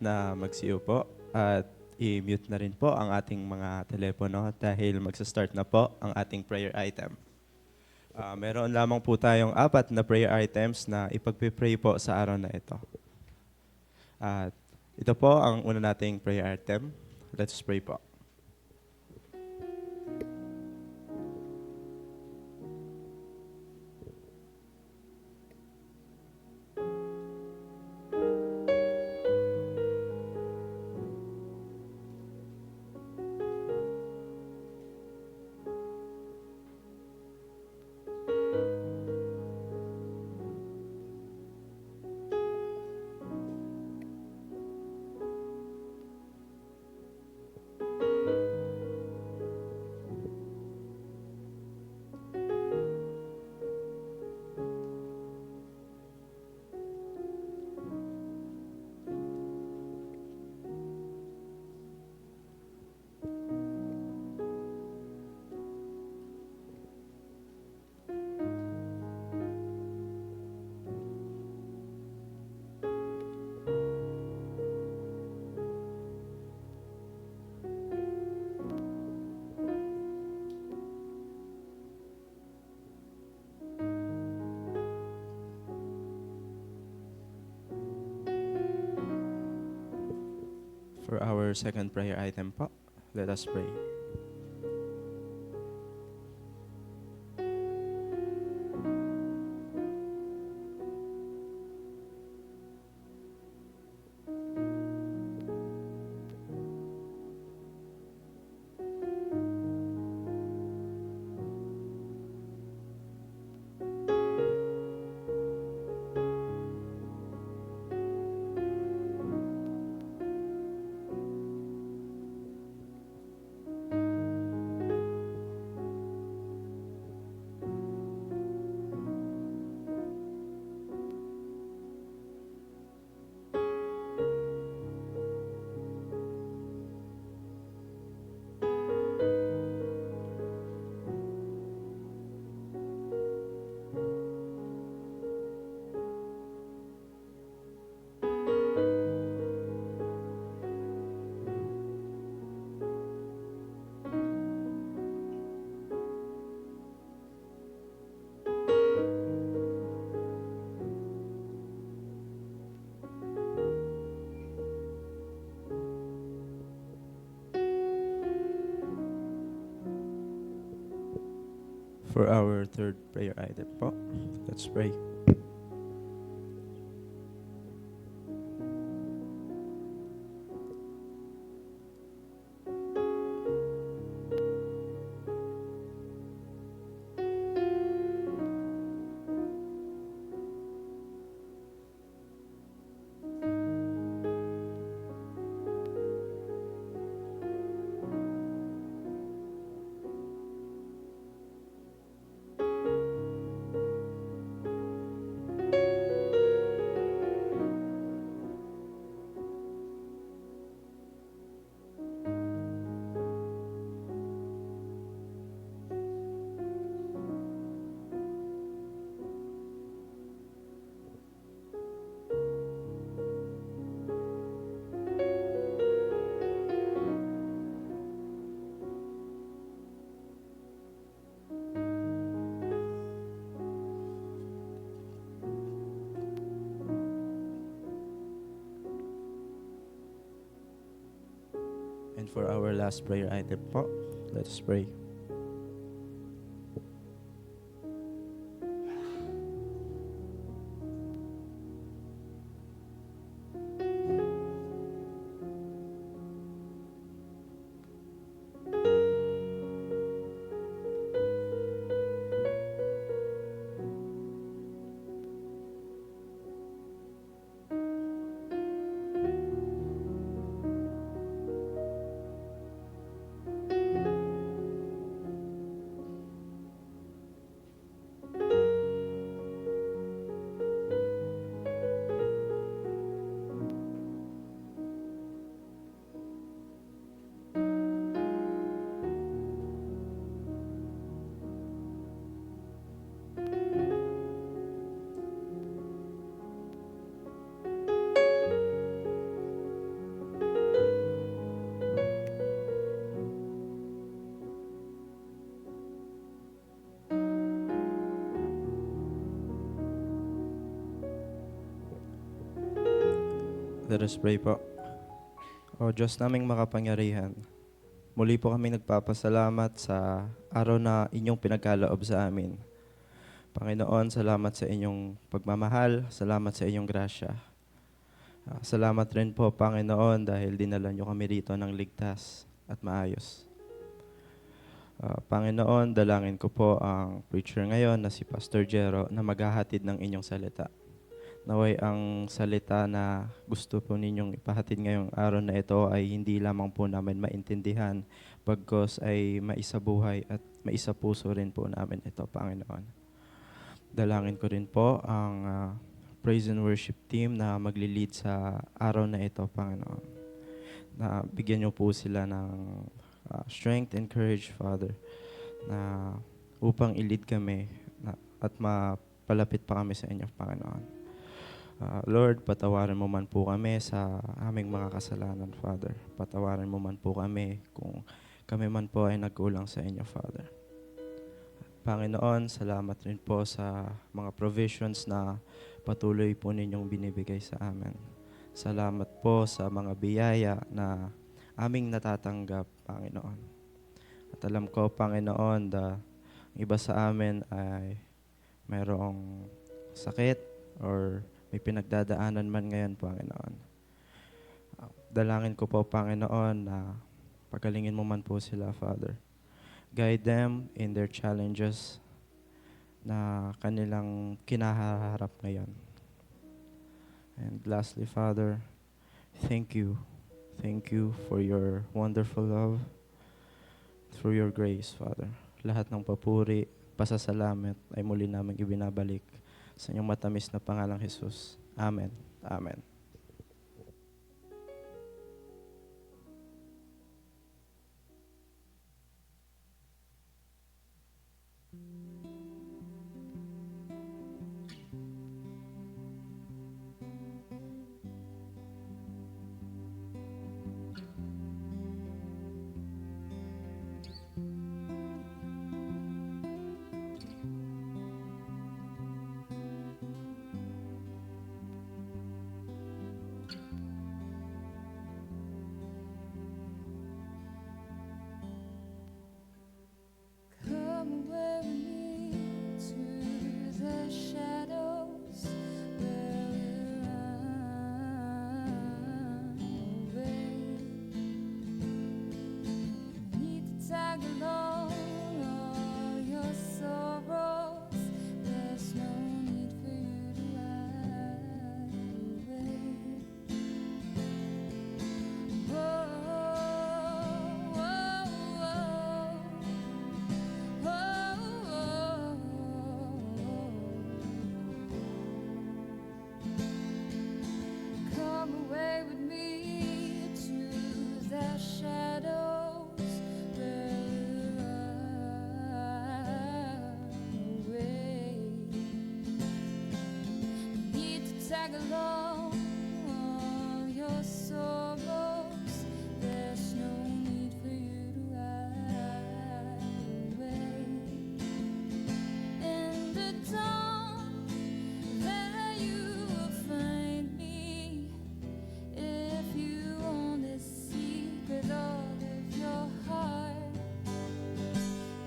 na magsiupo at i-mute na rin po ang ating mga telepono dahil magsa-start na po ang ating prayer item. Meron lamang po tayong 4 na prayer items na ipagpipray po sa araw na ito. At ito po ang una nating prayer item. Let's pray po. For our second prayer item po, let us pray. For our third prayer item po, let's pray. And for our last prayer item po, let us pray. Let us pray po. O Diyos naming makapangyarihan, muli po kami nagpapasalamat sa araw na inyong pinagkaloob sa amin. Panginoon, salamat sa inyong pagmamahal, salamat sa inyong grasya. Salamat rin po, Panginoon, dahil dinala nyo kami rito ng ligtas at maayos. Panginoon, dalangin ko po ang preacher ngayon na si Pastor Jero na maghahatid ng inyong salita. Naway ang salita na gusto po ninyong ipahatid ngayong araw na ito ay hindi lamang po namin maintindihan, bagkos ay maisabuhay at maisapuso rin po namin ito, Panginoon. Dalangin ko rin po ang praise and worship team na magli-lead sa araw na ito, Panginoon. Na bigyan niyo po sila ng strength and courage, Father, na upang i-lead kami at mapalapit pa kami sa inyo, Panginoon. Lord, patawarin mo man po kami sa aming mga kasalanan, Father. Patawarin mo man po kami kung kami man po ay nagkulang sa inyo, Father. Panginoon, salamat rin po sa mga provisions na patuloy po ninyong binibigay sa amin. Salamat po sa mga biyaya na aming natatanggap, Panginoon. At alam ko, Panginoon, iba sa amin ay mayroong sakit or may pinagdadaanan man ngayon, Panginoon. Dalangin ko po, Panginoon, na pagalingin mo man po sila, Father. Guide them in their challenges na kanilang kinaharap ngayon. And lastly, Father, thank you. Thank you for your wonderful love through your grace, Father. Lahat ng papuri, pasasalamat ay muli namin ibinabalik sa inyong matamis na pangalang Jesus. Amen. Amen. Come away with me to the shadows where we run away. Need to tag along all your sorrows. There's no need for you to hide away. Whoa, whoa, whoa. Come away with me to the shadows where we run away. Need to tag along all your sorrows. There's no need for you to hide away. In the dawn, there you will find me. If you only seek with all of your heart.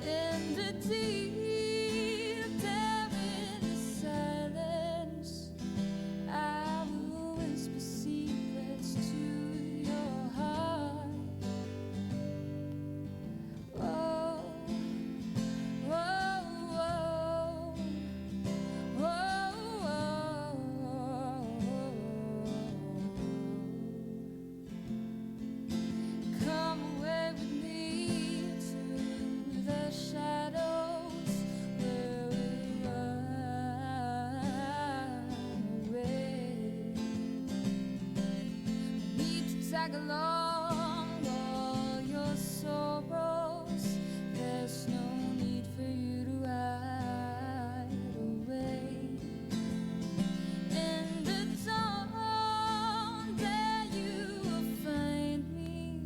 In the deep, there in the silence, I will whisper secrets to your heart. Whoa, whoa, whoa, whoa, come away with me to the shadows where we run away. Need to tag along all your sorrows. There's no need for you to hide away. In the dawn, there you will find me.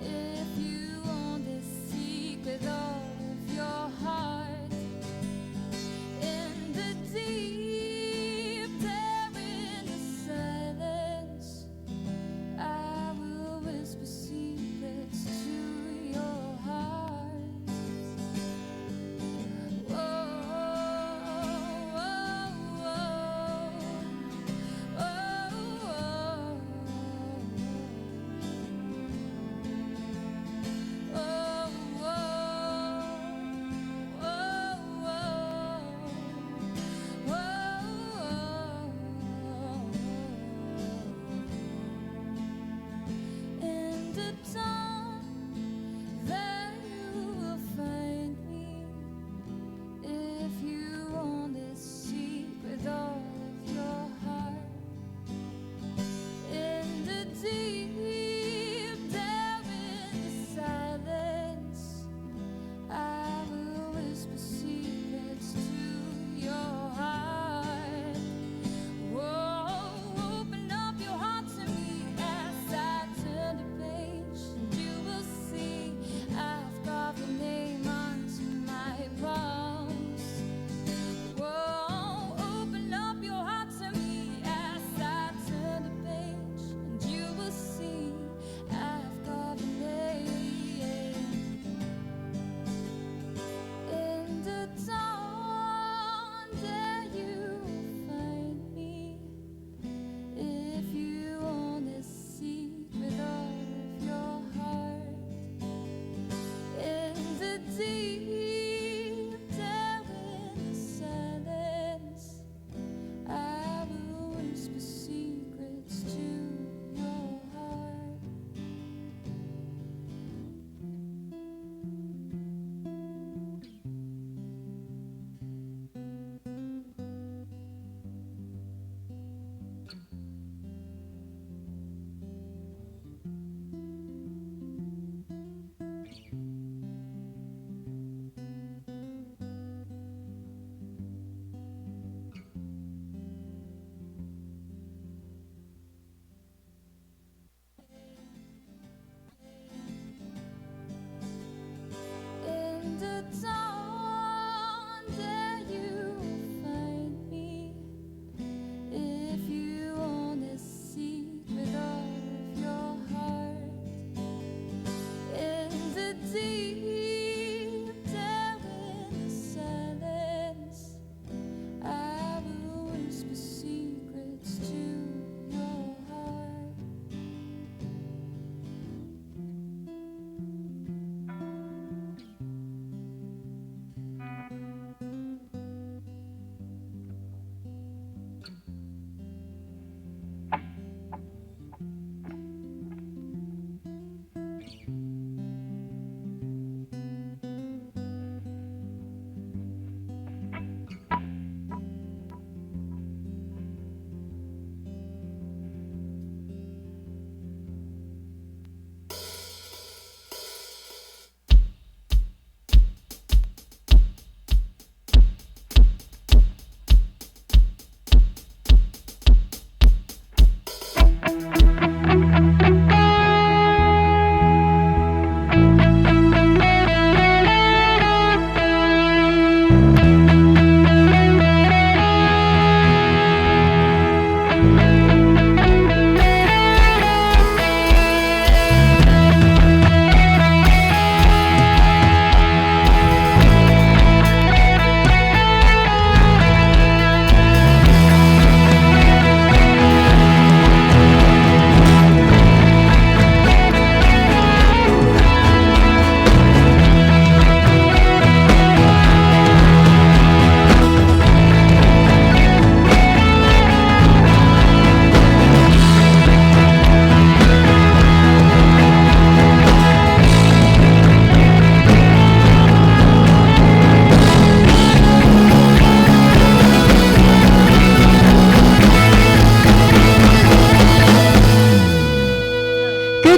If you only seek with all of your heart. In the deep, there in the silence,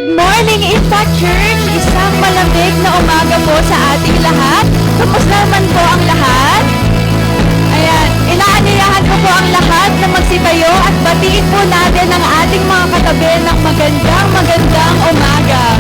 Good morning, Impact Church! Isang malamig na umaga po sa ating lahat. Kamusta naman po ang lahat? Ayan, inaanyayahan ko po ang lahat na magsitayo at batiin po natin ang ating mga katabi ng magandang umaga.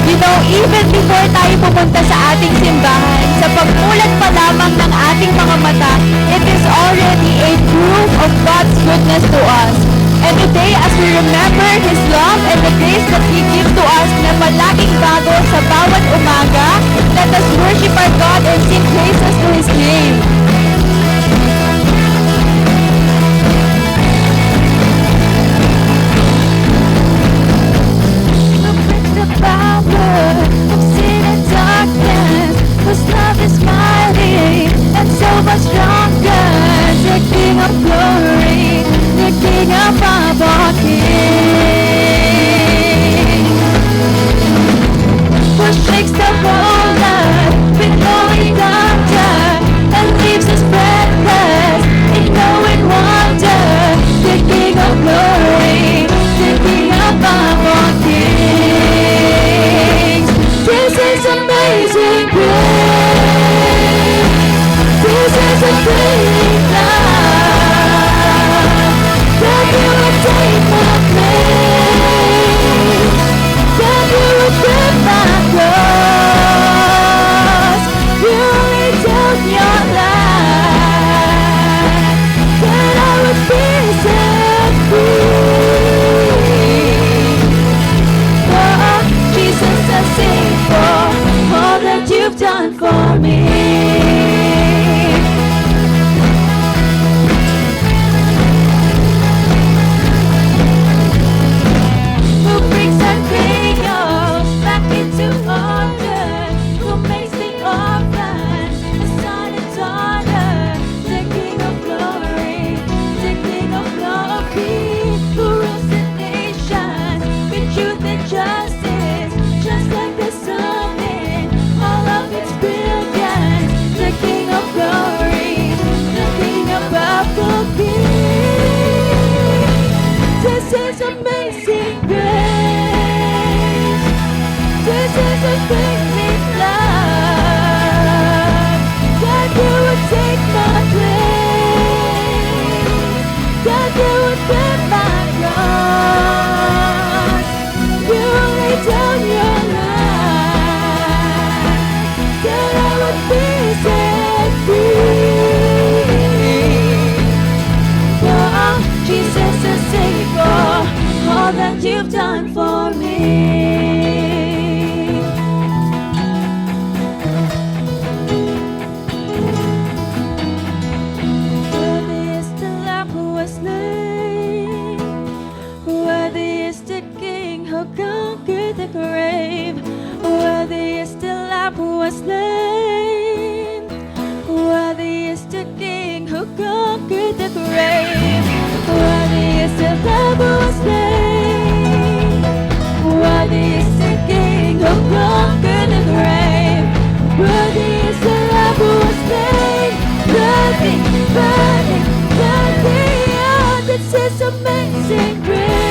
You know, even before tayo pumunta sa ating simbahan, sa pagmulat pa lamang ng ating mga mata, it is already a proof of God's goodness to us. And today, as we remember His love and the grace that He gives to us na palaging bago sa bawat umaga, let us worship our God and sing praises to His name. Who brings the power of sin and darkness, whose love is mighty and so much stronger, the King of glory, the King of our King, who shakes the whole earth with glowing thunder and leaves us breathless in knowing wonder, the King of glory, the King of our kings. This is amazing grace. This is a great love. That you would take my place. That you would bear my cross. You laid down your life. That I would be set free. Oh, Jesus, I sing for all that you've done for me. Who brings our chaos back into order? Who makes the orphans a son and daughter? The King of glory, the King of glory, who rules the nations with truth and justice, just like the sun in all of its brilliance. The King of glory, the King of all kings. This is amazing grace. This is a great love. That you would take my place. That you would bear my cross. You laid down your life. That I would be set free. Oh, Jesus, I sing for all that you've done for me. Worthy is the Lamb who was slain. Worthy is the King who conquered the grave. Worthy is the Lamb who was slain. Worthy is the King who conquered the grave. Worthy is the Lamb who was slain. Worthy is the King who conquered the grave. Worthy is the Lamb who was slain. Worthy, worthy, worthy. Oh, this is amazing grace.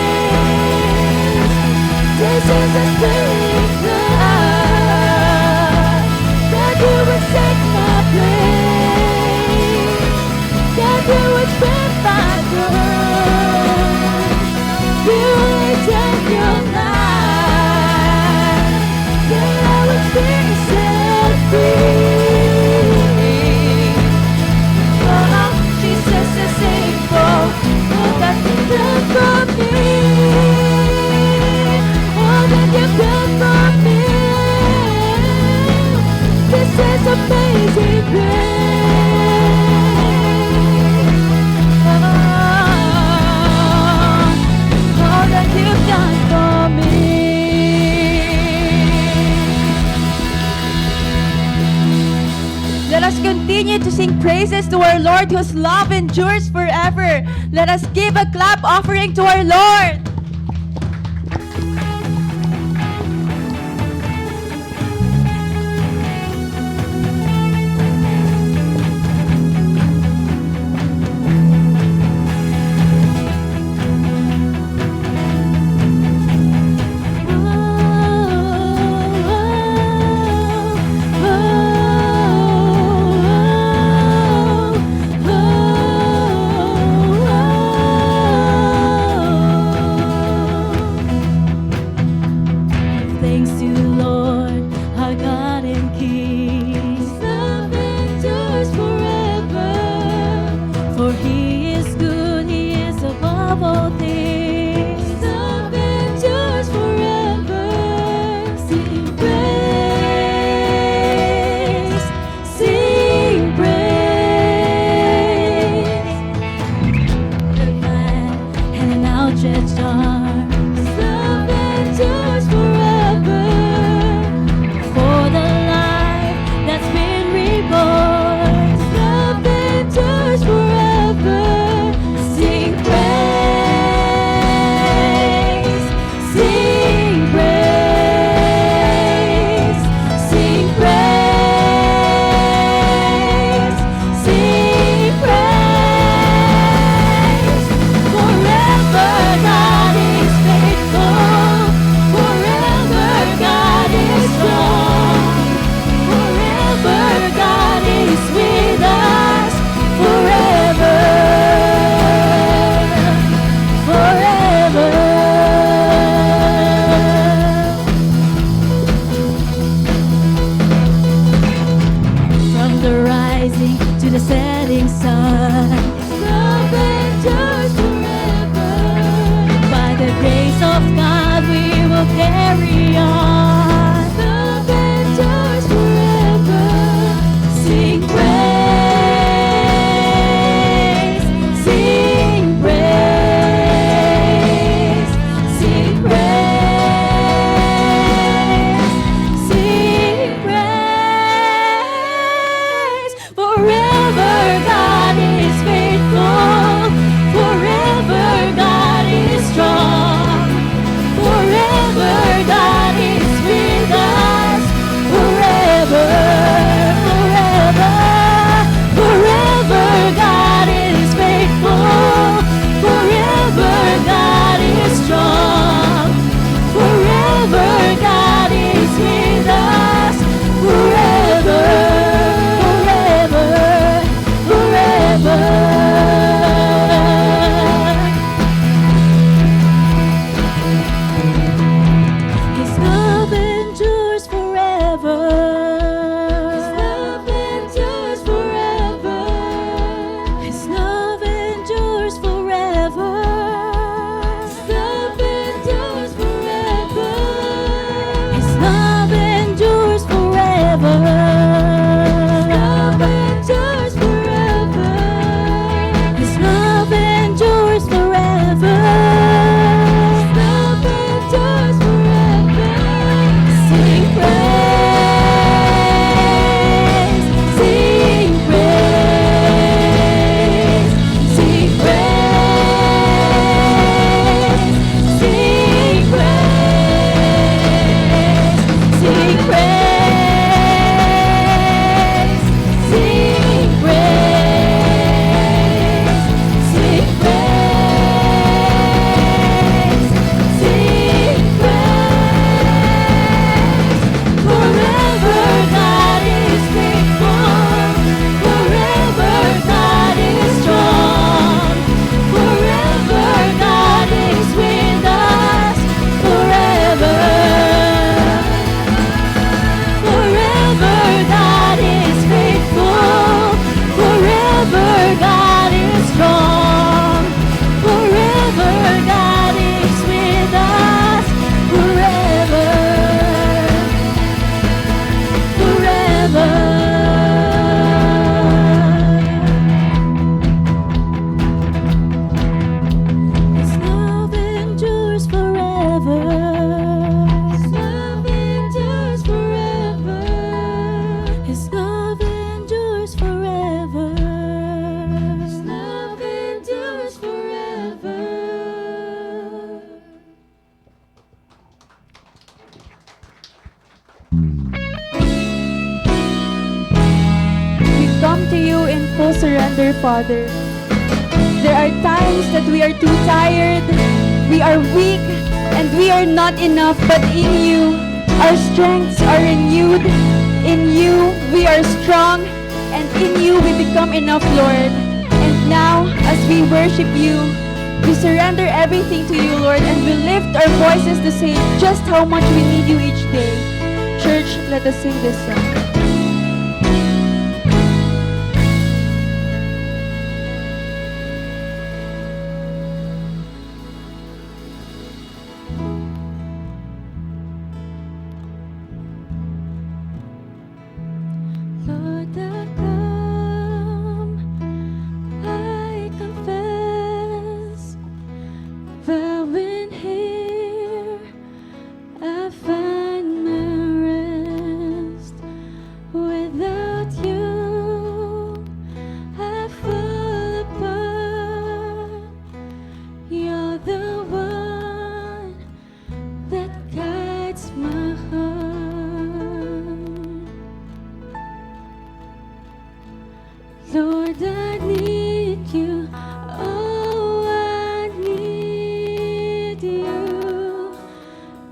This is a great love. That you would take my place. That you would bear my cross. You laid down your life. That I would be set free. Oh, Jesus, I sing for all that you've done for me. All that you've done for me. This is amazing grace. All that you've done for me. Let us continue to sing praises to our Lord whose love endures forever. Let us give a clap offering to our Lord. the setting sun. His love endures forever. By the grace of God, we will carry on. His love endures forever. Sing praise, sing praise, sing praise, sing praise. Forever God is faithful. Forever God is strong. Forever God is with us. Forever, forever, forever God is faithful. Forever God is strong. Forever God is with us. Forever, forever, forever. His love endures forever. His love endures forever. His love endures forever. His love endures forever. His love endures forever. His love endures forever. His love endures forever. His love endures forever. Sing praise, sing praise, sing praise, sing praise, sing praise, sing praise, sing praise, sing praise. Forever God is faithful. Forever God is strong. Forever God is with us. Forever. Forever God is faithful. Forever God is strong. Forever God is with us. Forever. Forever. His love endures forever. His love endures forever. His love endures forever. His love endures forever. We come to you in full surrender, Father. There are times that we are too tired, we are weak, and we are not enough, but in you, our strengths are renewed. In you, we are strong, and in you, we become enough, Lord. And now, as we worship you, we surrender everything to you, Lord, and we lift our voices to say just how much we need you each day. Church, let us sing this song. Lord, I come, I confess, bowing here, I find my rest. Without you, I fall apart. You're the one that guides my heart. Lord, I need you. Oh, I need you.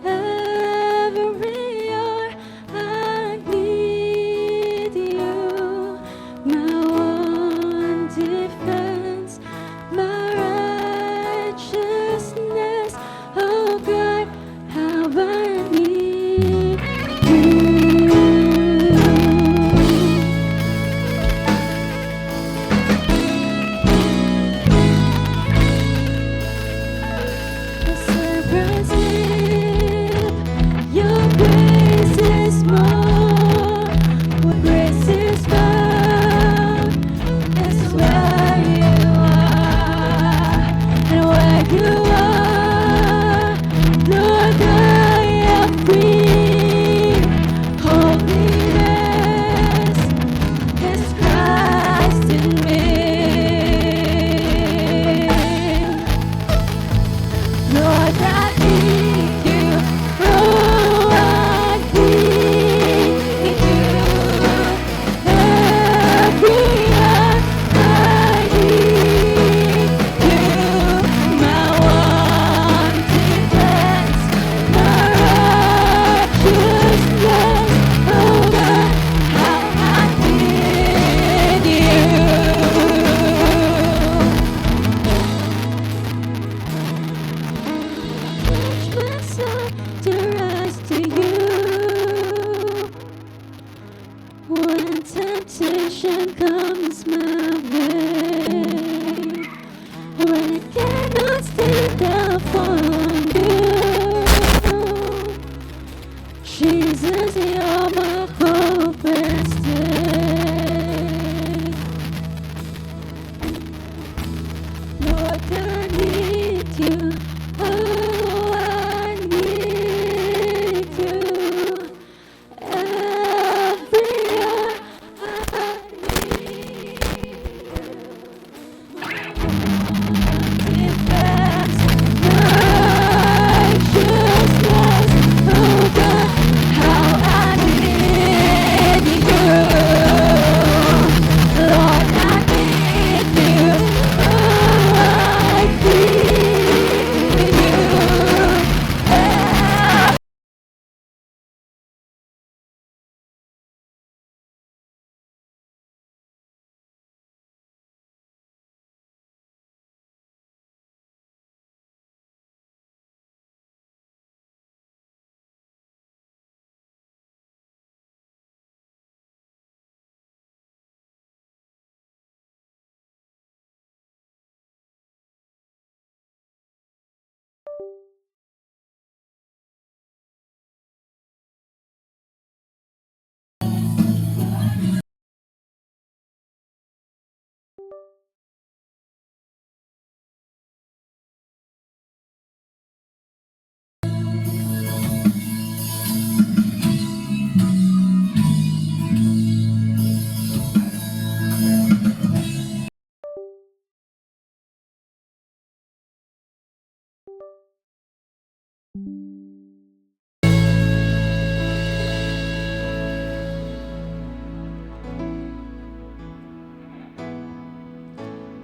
Every hour I need you. My one defense, my righteousness. Oh God, how I need you.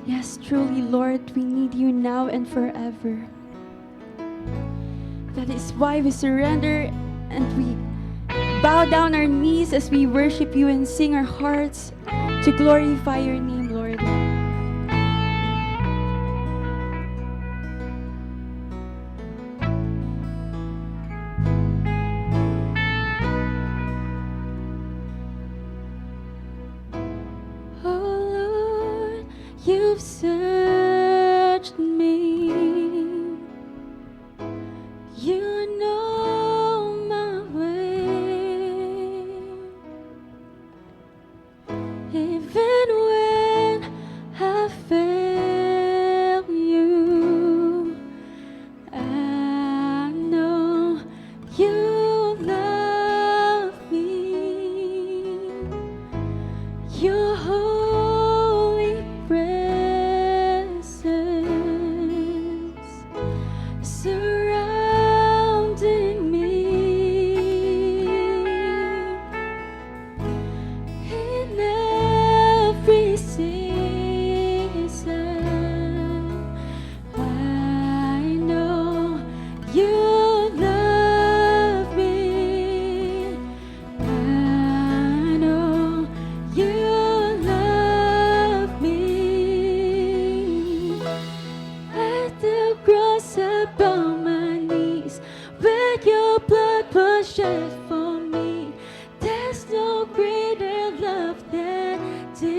Yes, truly, Lord, we need you now and forever. That is why we surrender and we bow down our knees as we worship you and sing our hearts to glorify your name, Lord. Oh Lord, you've searched me. You know my way. Even when I fail you, I know you love me. Your holy presence surrounding me in every season. I know you love me. I know you love me. At the cross I bow my knees, where your blood was shed for me. There's no greater love than this.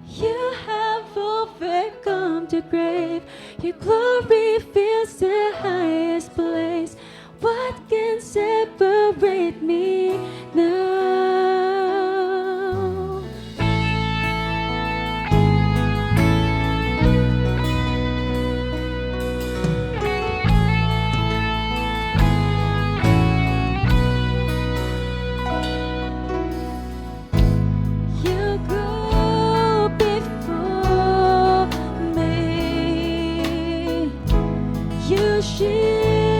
You have overcome the grave. Your glory fills the highest place. What can separate me now? You go before me. You shield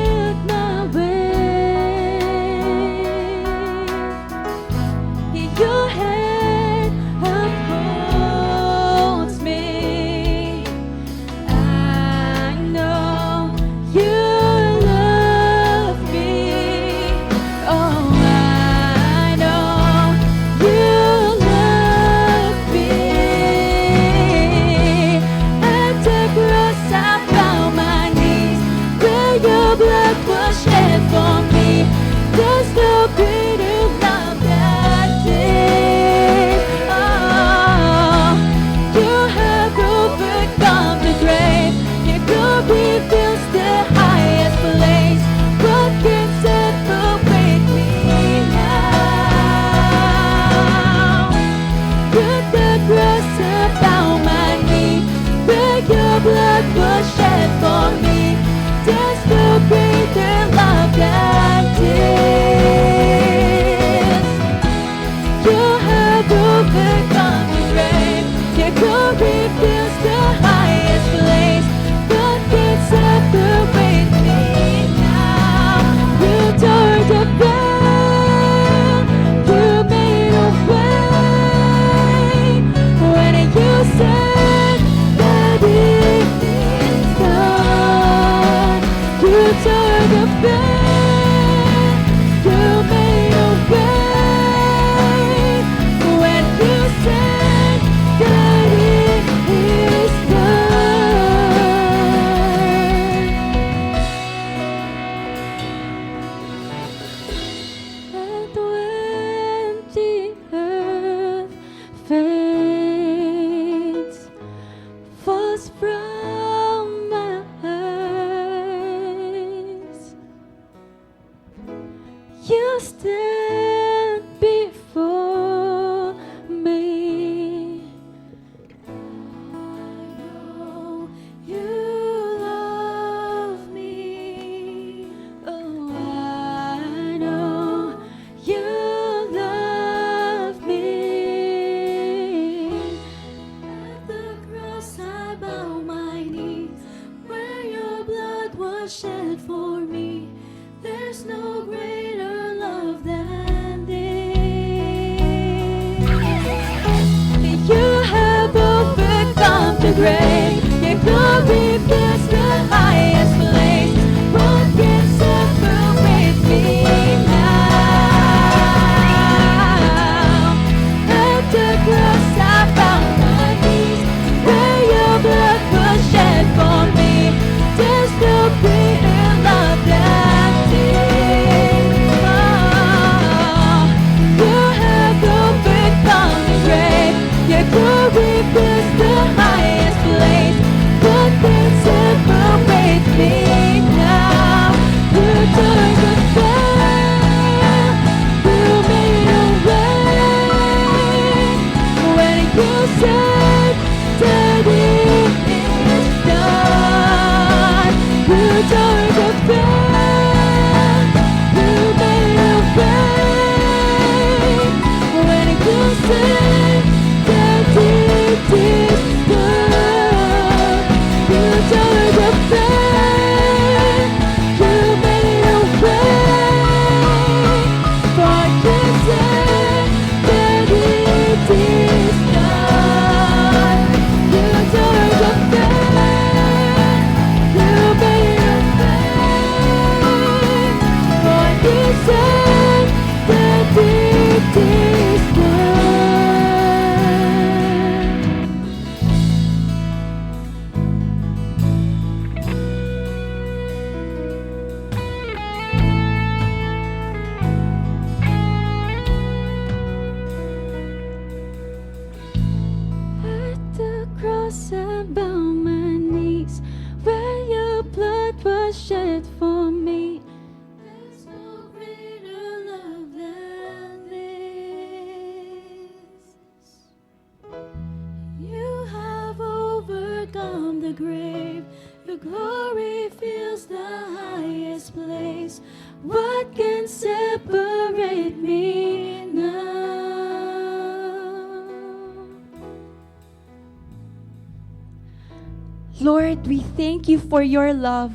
Lord, we thank you for your love.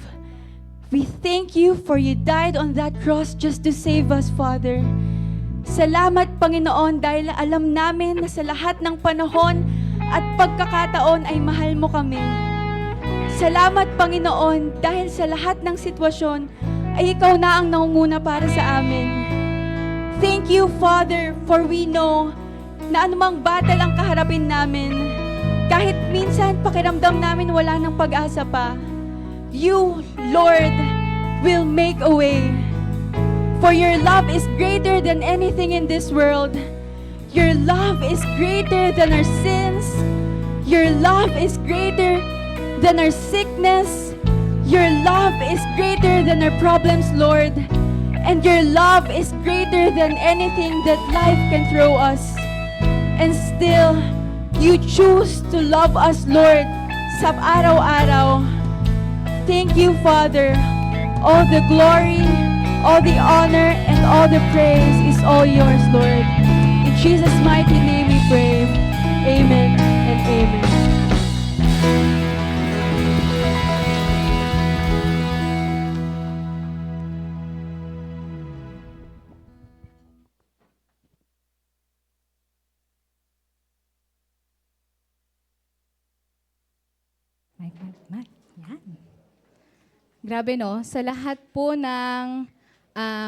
We thank you for you died on that cross just to save us, Father. Salamat, Panginoon, dahil alam namin na sa lahat ng panahon at pagkakataon ay mahal mo kami. Salamat, Panginoon, dahil sa lahat ng sitwasyon ay ikaw na ang nangunguna para sa amin. Thank you, Father, for we know na anumang battle ang kaharapin namin, kahit minsan pakiramdam namin wala ng pag-asa pa, you, Lord, will make a way. For your love is greater than anything in this world. Your love is greater than our sins. Your love is greater than our sickness. Your love is greater than our problems, Lord. And your love is greater than anything that life can throw us. And still, you choose to love us, Lord, sa araw-araw. Thank you, Father. All the glory, all the honor, and all the praise is all yours, Lord. In Jesus' mighty name we pray. Amen and amen. Mic. Yan. Grabe no, sa lahat po ng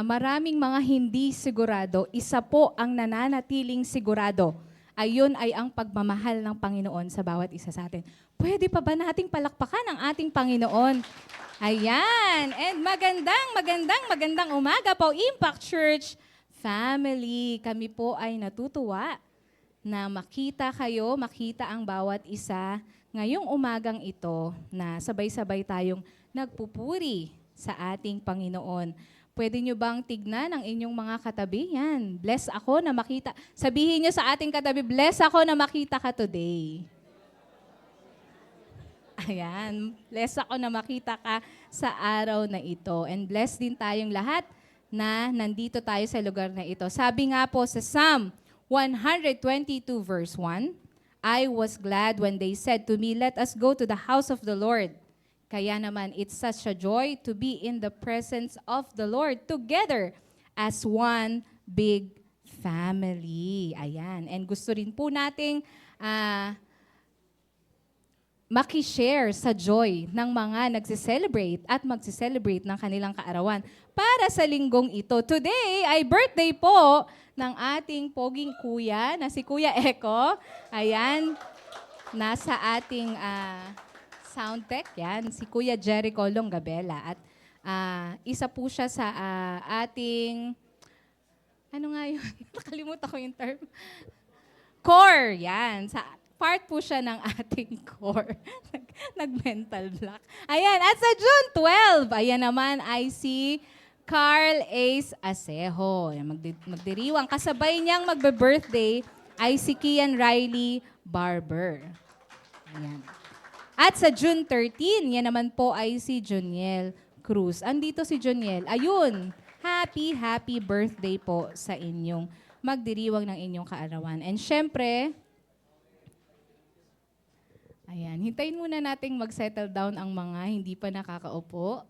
maraming mga hindi sigurado, isa po ang nananatiling sigurado. Ayun ay ang pagmamahal ng Panginoon sa bawat isa sa atin. Pwede pa ba nating palakpakan ang ating Panginoon? Ayan. And magandang umaga po, Impact Church family. Kami po ay natutuwa na makita kayo, makita ang bawat isa ngayong umagang ito na sabay-sabay tayong nagpupuri sa ating Panginoon. Pwede nyo bang tignan ang inyong mga katabi? Yan. Bless ako na makita. Sabihin nyo sa ating katabi, bless ako na makita ka today. Ayan. Bless ako na makita ka sa araw na ito. And bless din tayong lahat na nandito tayo sa lugar na ito. Sabi nga po sa Psalm 122 verse 1, I was glad when they said to me, let us go to the house of the Lord. Kaya naman, it's such a joy to be in the presence of the Lord together as one big family. Ayan. And gusto rin po nating makishare sa joy ng mga nagsiselebrate at magsiselebrate ng kanilang kaarawan para sa linggong ito. Today ay birthday po ng ating poging kuya na si Kuya Eko. Ayan, nasa ating sound tech, yan, si Kuya Jericho Longabella. At isa po siya sa ating, ano nga yun? Nakalimutan ko yung term. Core, yan. Part po siya ng ating core. Nag-mental block. Ayan, at sa June 12, ayan naman ay si Carl Ace Asejo. Magdiriwang. Kasabay niyang magbe-birthday ay si Kian Riley Barber. Ayan. At sa June 13, yan naman po ay si Joniel Cruz. Andito si Joniel. Ayun, happy birthday po sa inyong magdiriwang ng inyong kaarawan. And syempre, ayan, hintayin muna nating mag-settle down ang mga hindi pa nakakaupo.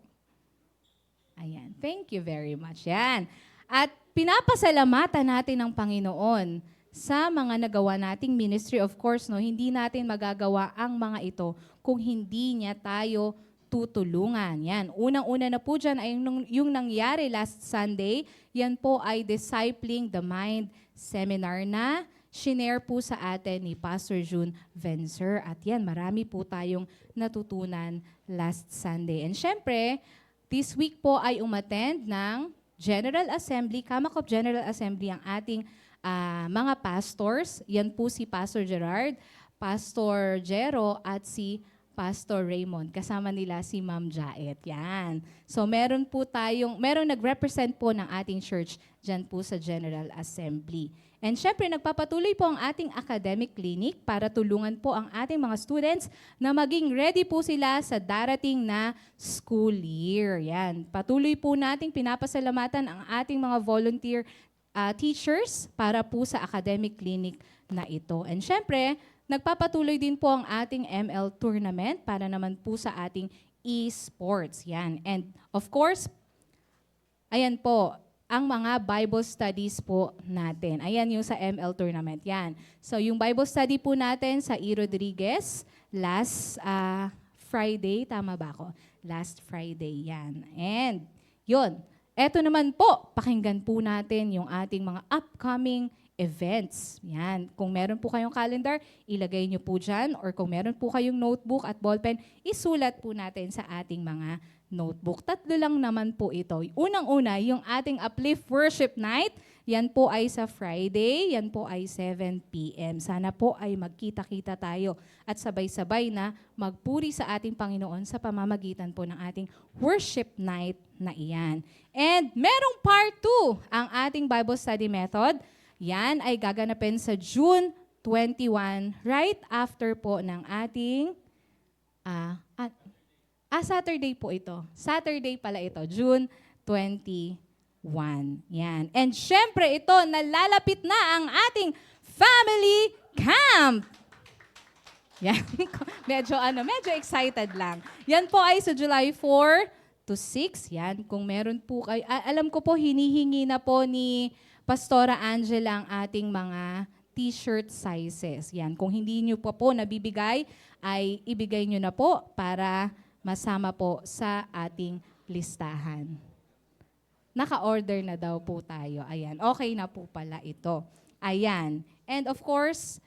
Ayan, thank you very much. Yan. At pinapasalamatan natin ang Panginoon sa mga nagawa nating ministry. Of course, no, hindi natin magagawa ang mga ito kung hindi niya tayo tutulungan. Yan. Unang-una na po dyan ay yung nangyari last Sunday. Yan po ay Discipling the Mind seminar na shinare po sa atin ni Pastor June Vencer. At yan, marami po tayong natutunan last Sunday. And syempre, this week po ay umattend ng General Assembly, Kamakop General Assembly ang ating mga pastors. Yan po si Pastor Gerard, Pastor Jero at si Pastor Raymond. Kasama nila si Ma'am Jaet. Yan. So meron nag-represent po ng ating church dyan po sa General Assembly. And syempre, nagpapatuloy po ang ating academic clinic para tulungan po ang ating mga students na maging ready po sila sa darating na school year. Yan. Patuloy po nating pinapasalamatan ang ating mga volunteer teachers para po sa academic clinic na ito. And syempre, nagpapatuloy din po ang ating ML tournament para naman po sa ating esports. Yan. And of course, ayan po, ang mga Bible studies po natin. Ayan yung sa ML tournament. Yan. So yung Bible study po natin sa E. Rodriguez last Friday. Tama ba ako? Last Friday. Yan. And yun. Eto naman po, pakinggan po natin yung ating mga upcoming events. Yan. Kung meron po kayong calendar, ilagay nyo po dyan. Or kung meron po kayong notebook at ballpen, isulat po natin sa ating mga notebook. Tatlo lang naman po ito. Unang-una, yung ating Uplift Worship Night. Yan po ay sa Friday. Yan po ay 7 p.m. Sana po ay magkita-kita tayo at sabay-sabay na magpuri sa ating Panginoon sa pamamagitan po ng ating worship night na iyan. And merong part 2 ang ating Bible study method. Yan ay gaganapin sa June 21, right after po ng ating Saturday po ito. Saturday pala ito, June 21. Yan. And syempre ito, nalalapit na ang ating family camp. Yan. medyo excited lang. Yan po ay sa July 4 to 6. Yan. Kung meron po kayo, alam ko po, hinihingi na po ni Pastora Angela ang ating mga t-shirt sizes. Yan. Kung hindi nyo pa po nabibigay, ay ibigay nyo na po para masama po sa ating listahan. Naka-order na daw po tayo. Ayan. Okay na po pala ito. Ayan. And of course,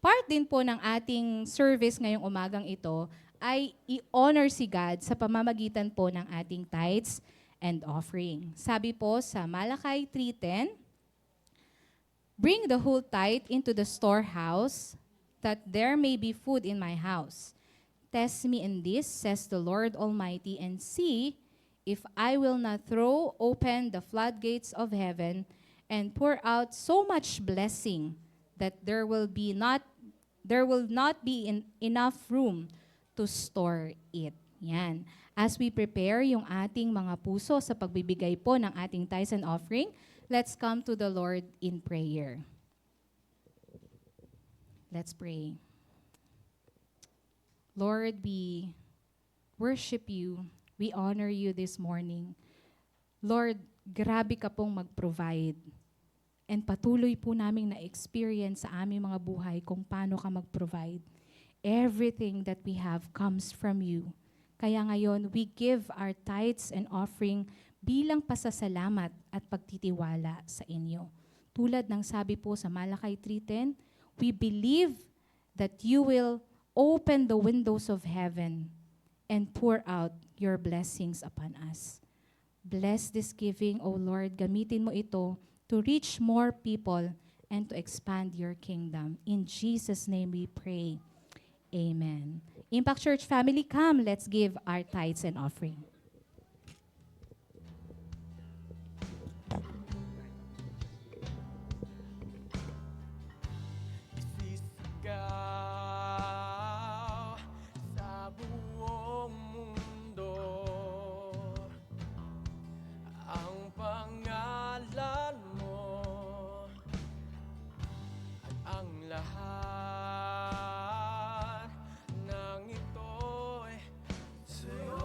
part din po ng ating service ngayong umagang ito ay i-honor si God sa pamamagitan po ng ating tithes and offering. Sabi po sa Malakay 3:10, "Bring the whole tithe into the storehouse, that there may be food in my house. Test me in this, says the Lord Almighty, and see if I will not throw open the floodgates of heaven and pour out so much blessing that there will not be enough room to store it." Yan. As we prepare yung ating mga puso sa pagbibigay po ng ating tithes and offering, let's come to the Lord in prayer. Let's pray. Lord, we worship you. We honor you this morning. Lord, grabe ka pong mag-provide. And patuloy po naming na-experience sa aming mga buhay kung paano ka mag-provide. Everything that we have comes from you. Kaya ngayon, we give our tithes and offering bilang pasasalamat at pagtitiwala sa inyo. Tulad ng sabi po sa Malakay 3:10, we believe that you will open the windows of heaven and pour out your blessings upon us. Bless this giving, O Lord. Gamitin mo ito to reach more people and to expand your kingdom. In Jesus' name we pray. Amen. Impact Church family, come, let's give our tithes and offering. Sisigaw sa buong mundo ang pangalan mo at ang lahat ng ito'y sa'yo.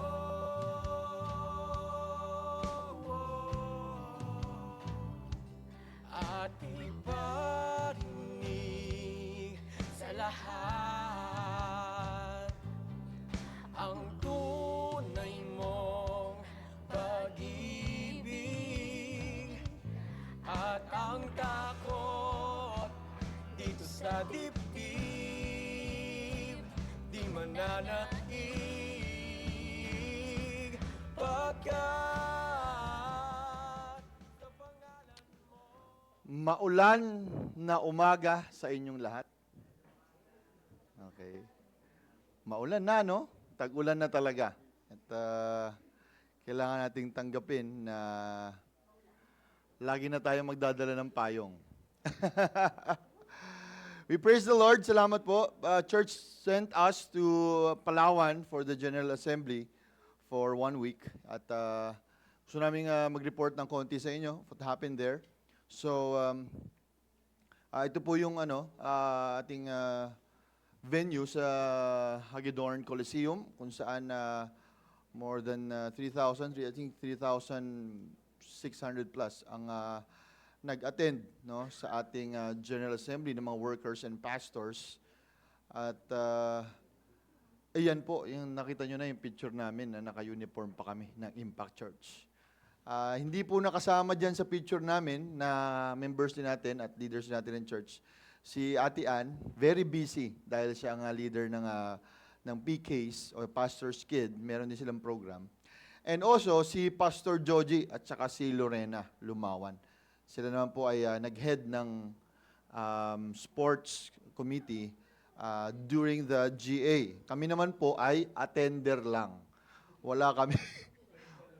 At iparinig sa lahat ang tunay mong pag-ibig at ang takot dito sa dibdib di mananaig pagkat sa pangalan mo. Maulan na umaga sa inyong lahat. Okay. Maulan na, no? Tag-ulan na talaga. At kailangan nating tanggapin na lagi na tayo magdadala ng payong. We praise the Lord. Salamat po. Church sent us to Palawan for the General Assembly for 1 week. At gusto namin mag-report ng konti sa inyo what happened there. So, Ito po yung ating venue sa Hagedorn Coliseum kung saan more than 3,000, I think 3,600 plus ang nag-attend no, sa ating General Assembly ng mga workers and pastors. At ayan po, yung nakita nyo na yung picture namin na naka-uniform pa kami ng Impact Church. Hindi po nakasama dyan sa picture namin na members din natin at leaders natin ng church. Si Ate Ann, very busy dahil siya ang leader ng PKs o Pastor's Kid. Meron din silang program. And also, si Pastor Joji at saka si Lorena Lumawan. Sila naman po ay nag-head ng sports committee during the GA. Kami naman po ay attender lang. Wala kami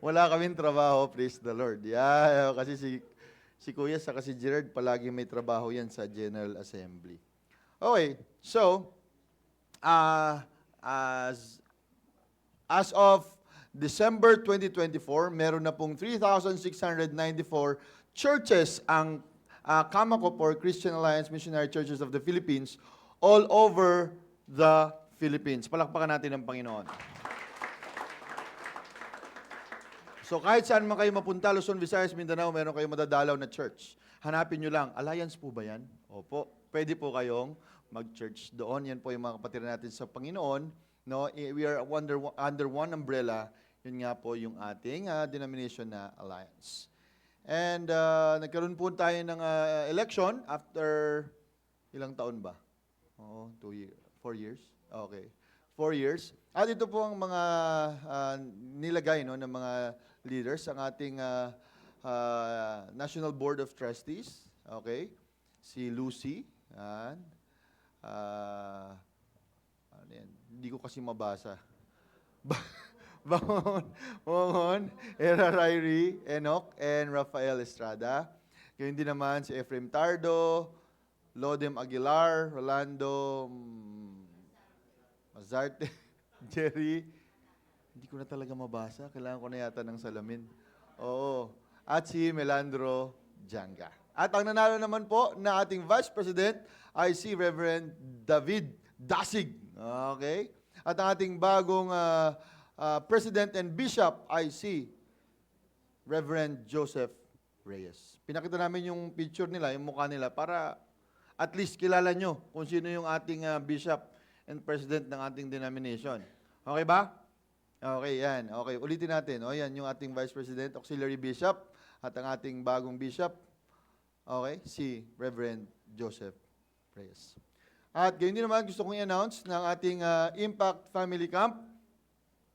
wala kaming trabaho, praise the Lord. Yeah, kasi si Kuya saka si Gerard palagi may trabaho yan sa General Assembly. Okay, so as of December 2024, meron na pong 3,694 churches ang Kamako for Christian Alliance Missionary Churches of the Philippines all over the Philippines. Palakpakan natin ang Panginoon. So kahit saan man kayo mapunta, Luzon, Visayas, Mindanao, meron kayong madadalaw na church. Hanapin nyo lang, Alliance po ba yan? Opo, pwede po kayong mag-church doon. Yan po yung mga kapatid natin sa Panginoon. No, we are under one umbrella. Yun nga po yung ating denomination na Alliance. And nagkaroon po tayo ng election after ilang taon ba? Oo, 4 years? Okay. 4 years. At ito po ang mga nilagay no, ng mga leaders, ang ating National Board of Trustees. Okay. Si Lucy. Yan. Ano yan? Hindi ko kasi mabasa. Bangon, Era Rairi, Enoch, and Rafael Estrada. Gayun din naman si Efrem Tardo, Lodem Aguilar, Rolando Mazarte, Jerry. Hindi ko na talaga mabasa. Kailangan ko na yata ng salamin. Oo. At si Melandro Janga. At ang nanalo naman po na ating Vice President ay si Reverend David Dasig. Okay? At ang ating bagong President and Bishop ay si Reverend Joseph Reyes. Pinakita namin yung picture nila, yung mukha nila, para at least kilala nyo kung sino yung ating Bishop and President ng ating denomination. Okay ba? Okay, yan. Okay, ulitin natin. O, yan yung ating Vice President, Auxiliary Bishop, at ang ating bagong Bishop, okay, si Reverend Joseph Reyes. At ganyan din naman gusto kong i-announce ng ating Impact Family Camp.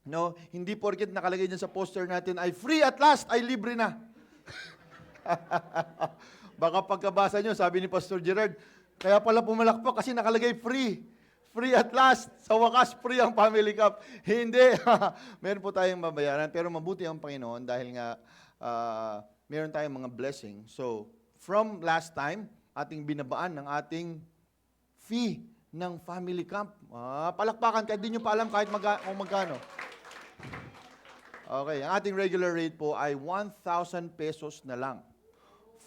No, hindi porket nakalagay dyan sa poster natin ay free at last, ay libre na. Baka pagkabasa nyo, sabi ni Pastor Gerard, kaya pala pumalakpak kasi nakalagay free. Free at last. Sa wakas, free ang family camp. Hindi. Meron po tayong mabayaran. Pero mabuti ang Panginoon dahil nga meron tayong mga blessing. So, from last time, ating binabaan ng ating fee ng family camp. Palakpakan, kahit di nyo pa alam kahit kung magkano. Okay, ang ating regular rate po ay 1,000 pesos na lang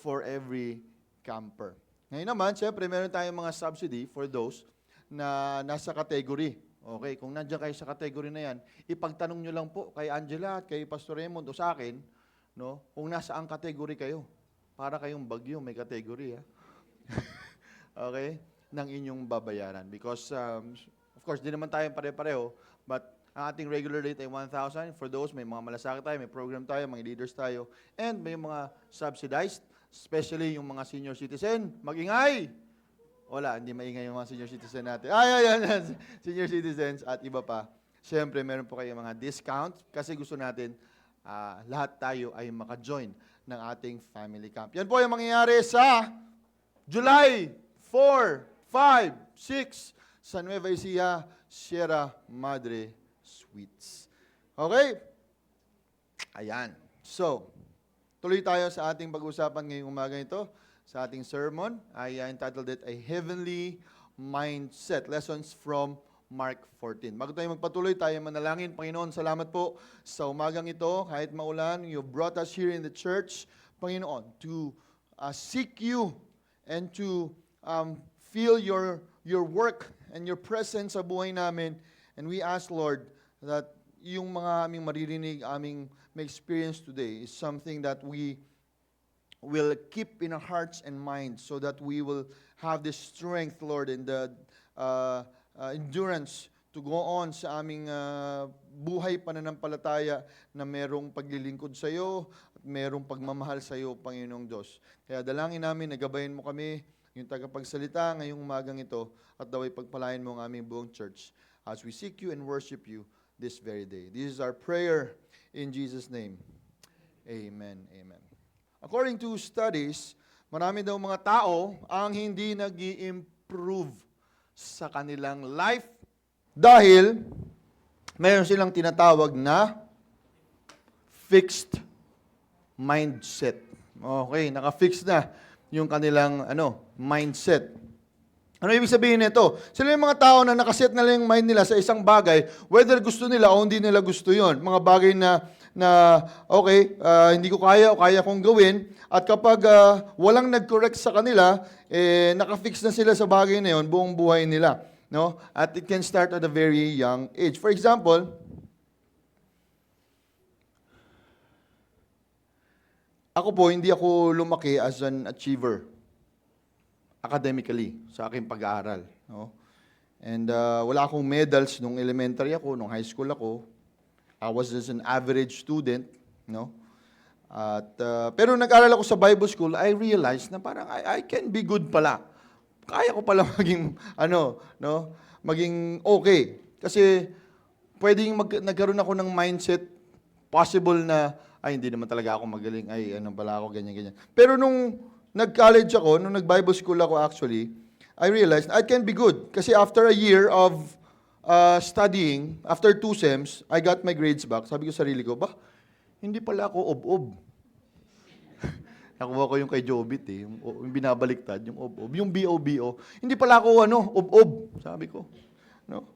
for every camper. Ngayon naman, siyempre, meron tayong mga subsidy for those na nasa category. Okay, kung nandiyan kayo sa category na yan, ipagtanong nyo lang po kay Angela at kay Pastor Raymond o sa akin, no, kung nasa ang category kayo. Para kayong bagyo, may category. Okay, ng inyong babayaran. Because, of course, di naman tayo pare-pareho, but ang ating regular rate ay 1,000. For those, may mga malasakit tayo, may program tayo, mga leaders tayo, and may mga subsidized, especially yung mga senior citizen. Mag-ingay! Wala, hindi maingay yung mga senior citizen natin. Ayan, senior citizens at iba pa. Siyempre, meron po kayong mga discount kasi gusto natin lahat tayo ay maka-join ng ating family camp. Yan po yung mangyayari sa July 4, 5, 6 sa Nueva Ecija, Sierra Madre Suites. Okay? Ayan. So, tuloy tayo sa ating pag-usapan ngayong umaga ito. Sa ating sermon ay entitled it, A Heavenly Mindset, Lessons from Mark 14. Bago tayo magpatuloy, tayo manalangin. Panginoon, salamat po sa umagang ito. Kahit maulan, you brought us here in the church, Panginoon, to seek you and to feel your work and your presence sa buhay namin. And we ask, Lord, that yung mga aming maririnig, aming may experience today is something that we will keep in our hearts and minds so that we will have the strength, Lord, and the endurance to go on sa aming buhay pananampalataya na merong paglilingkod sa iyo at merong pagmamahal sa iyo, Panginoong Diyos. Kaya dalangin namin, nagabayan mo kami, yung tagapagsalita ngayong umagang ito, at daway pagpalain mo ang aming buong church as we seek you and worship you this very day. This is our prayer in Jesus' name. Amen. Amen. According to studies, marami daw mga tao ang hindi nag-i-improve sa kanilang life dahil mayroon silang tinatawag na fixed mindset. Okay, naka-fix na yung kanilang mindset. Ano ibig sabihin nito? Sila yung mga tao na nakaset na lang yung mind nila sa isang bagay, whether gusto nila o hindi nila gusto yon. Mga bagay na okay, hindi ko kaya o kaya kong gawin. At kapag walang nag-correct sa kanila, nakafix na sila sa bagay na yon buong buhay nila. No? At it can start at a very young age. For example, ako po, hindi ako lumaki as an achiever academically sa aking pag-aaral. No? And wala akong medals nung elementary ako, nung high school ako. I was just an average student. No? At, pero nag-aral ako sa Bible school, I realized na parang I can be good pala. Kaya ko pala maging, maging okay. Kasi pwedeng nagkaroon ako ng mindset, possible na, ay, hindi naman talaga ako magaling, ay, pala ako, ganyan. Pero nung nag-college ako, nung nag-Bible school ako actually, I realized I can be good. Kasi after a year of studying, after 2 sems, I got my grades back. Sabi ko sa sarili ko, hindi pala ako ob-ob. Nakuha ko yung kay Jobit yung binabaliktad, yung ob-ob. Yung B-O-B-O, hindi pala ako ob-ob, sabi ko. No?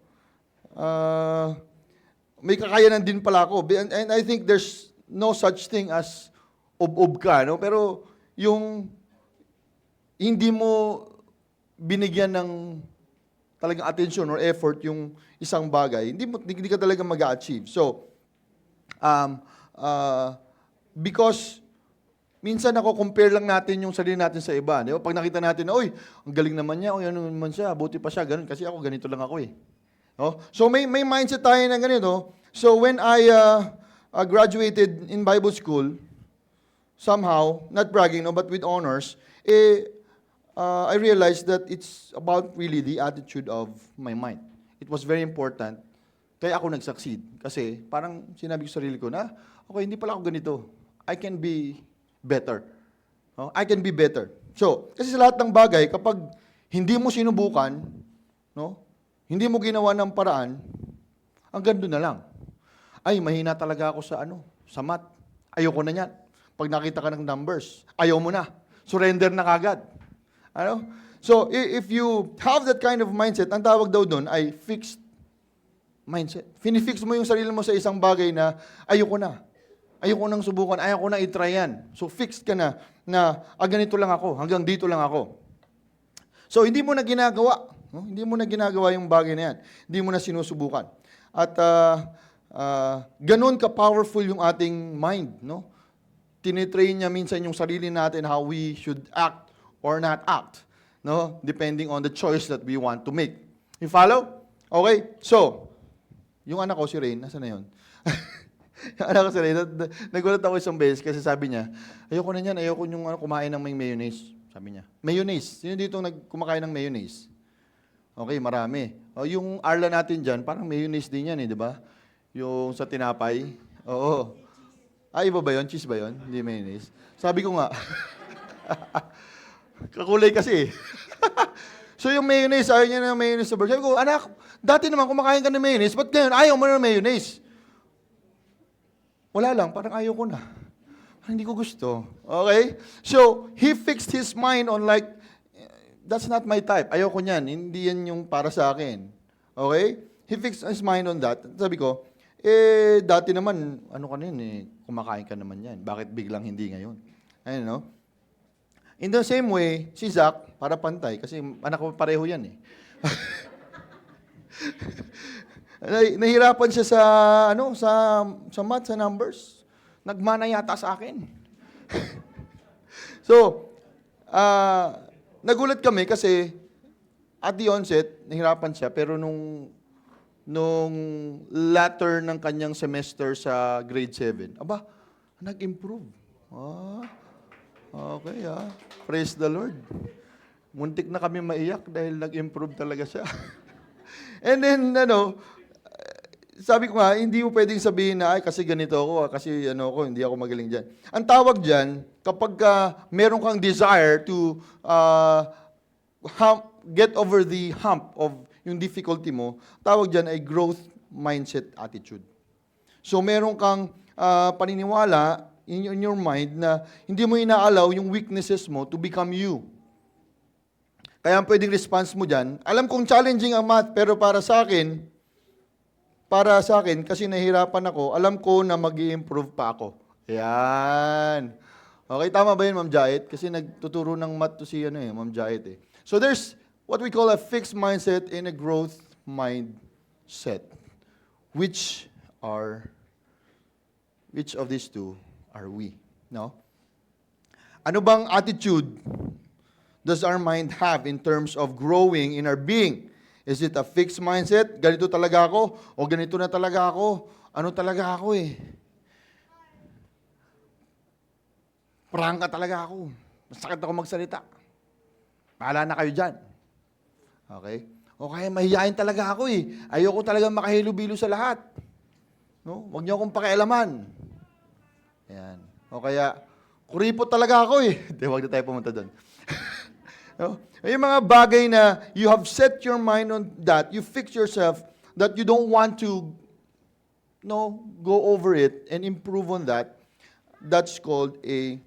May kakayanan din pala ako. And I think there's no such thing as ob-ob ka, no? Pero yung hindi mo binigyan ng talagang attention or effort yung isang bagay, hindi ka talaga mag-achieve. So, because minsan compare lang natin yung sarili natin sa iba. Di ba? Pag nakita natin na, uy, ang galing naman niya, uy, ano naman siya, buti pa siya, ganun. Kasi ako, ganito lang ako No? So, may mindset tayo na ganito. So, when I graduated in Bible school, somehow, not bragging, but with honors, I realized that it's about really the attitude of my mind. It was very important. Kaya ako nag-succeed. Kasi parang sinabi ko sa sarili ko na, okay, hindi pala ako ganito. I can be better. No? I can be better. So, kasi sa lahat ng bagay, kapag hindi mo sinubukan, no? Hindi mo ginawa ng paraan, ang gando na lang. Ay, mahina talaga ako sa math. Ayoko na yan. Pag nakita ka ng numbers, ayaw mo na. Surrender na kagad. So, if you have that kind of mindset, ang tawag daw doon ay fixed mindset. Finifix mo yung sarili mo sa isang bagay na ayoko na. Ayoko nang subukan, ayoko na i-try yan. So, fixed ka na ganito lang ako, hanggang dito lang ako. So, hindi mo na ginagawa. No? Hindi mo na ginagawa yung bagay na yan. Hindi mo na sinusubukan. At ganun ka-powerful yung ating mind. No? Tinitrain niya minsan yung sarili natin how we should act or not act. No? Depending on the choice that we want to make. You follow? Okay? So, yung anak ko, si Rain, nasa na yun? Yung anak ko si Rain, nagulat ako isang beses kasi sabi niya, ayoko na yan, ayoko yung kumain ng may mayonnaise. Sabi niya, mayonnaise. Sino dito kumakain ng mayonnaise? Okay, marami. O, yung Arla natin dyan, parang mayonnaise din yan di ba? Yung sa tinapay. Oo. Iba ba yun? Cheese ba yun? Hindi mayonnaise. Sabi ko nga, kakulay kasi So yung mayonnaise, ayaw niya ng mayonnaise sa burger. Sabi ko, anak, dati naman kumakain ka ng mayonnaise, ba't ngayon ayaw mo ng mayonnaise? Wala lang, parang ayaw ko na. Parang hindi ko gusto. Okay? So, he fixed his mind on like, that's not my type. Ayaw ko niyan. Hindi yan yung para sa akin. Okay? He fixed his mind on that. Sabi ko, dati naman, ano ka na yun kumakain ka naman yan. Bakit biglang hindi ngayon? Ayun, no? In the same way, si Zach, para pantay, kasi anak ko pareho yan eh. Nahirapan siya sa, sa math, sa numbers. Nagmana yata sa akin. So, nagulat kami kasi at the onset, nahirapan siya, pero nung latter ng kanyang semester sa grade 7, aba, nag-improve. Okay Praise the Lord. Muntik na kami maiyak dahil nag-improve talaga siya. And then, sabi ko nga, hindi mo pwedeng sabihin na, ay, kasi ganito ako, kasi hindi ako magaling dyan. Ang tawag dyan, kapag meron kang desire to get over the hump of yung difficulty mo, tawag dyan ay growth mindset attitude. So, meron kang paniniwala in your mind na hindi mo inaalaw yung weaknesses mo to become you. Kaya ang pwedeng response mo dyan, alam kong challenging ang math, pero para sa akin, kasi nahihirapan ako, alam ko na mag-i-improve pa ako. Yan. Okay, tama ba yun, Ma'am Jait? Kasi nagtuturo ng math to si Ma'am Jait eh. So there's what we call a fixed mindset and a growth mindset. Which of these two are we? No? Ano bang attitude does our mind have in terms of growing in our being? Is it a fixed mindset? Ganito talaga ako? O ganito na talaga ako? Ano talaga ako eh? Prangka talaga ako. Masakit ako magsalita. Bahala na kayo dyan. Okay? O kaya mahihain talaga ako eh. Ayoko talaga makahilo-bilo sa lahat. No? Huwag niyo akong pakialaman. Ayan. O kaya, kuripot talaga ako eh. Huwag na tayo pumunta doon. No? Yung mga bagay na you have set your mind on that, you fix yourself that you don't want to go over it and improve on that, that's called a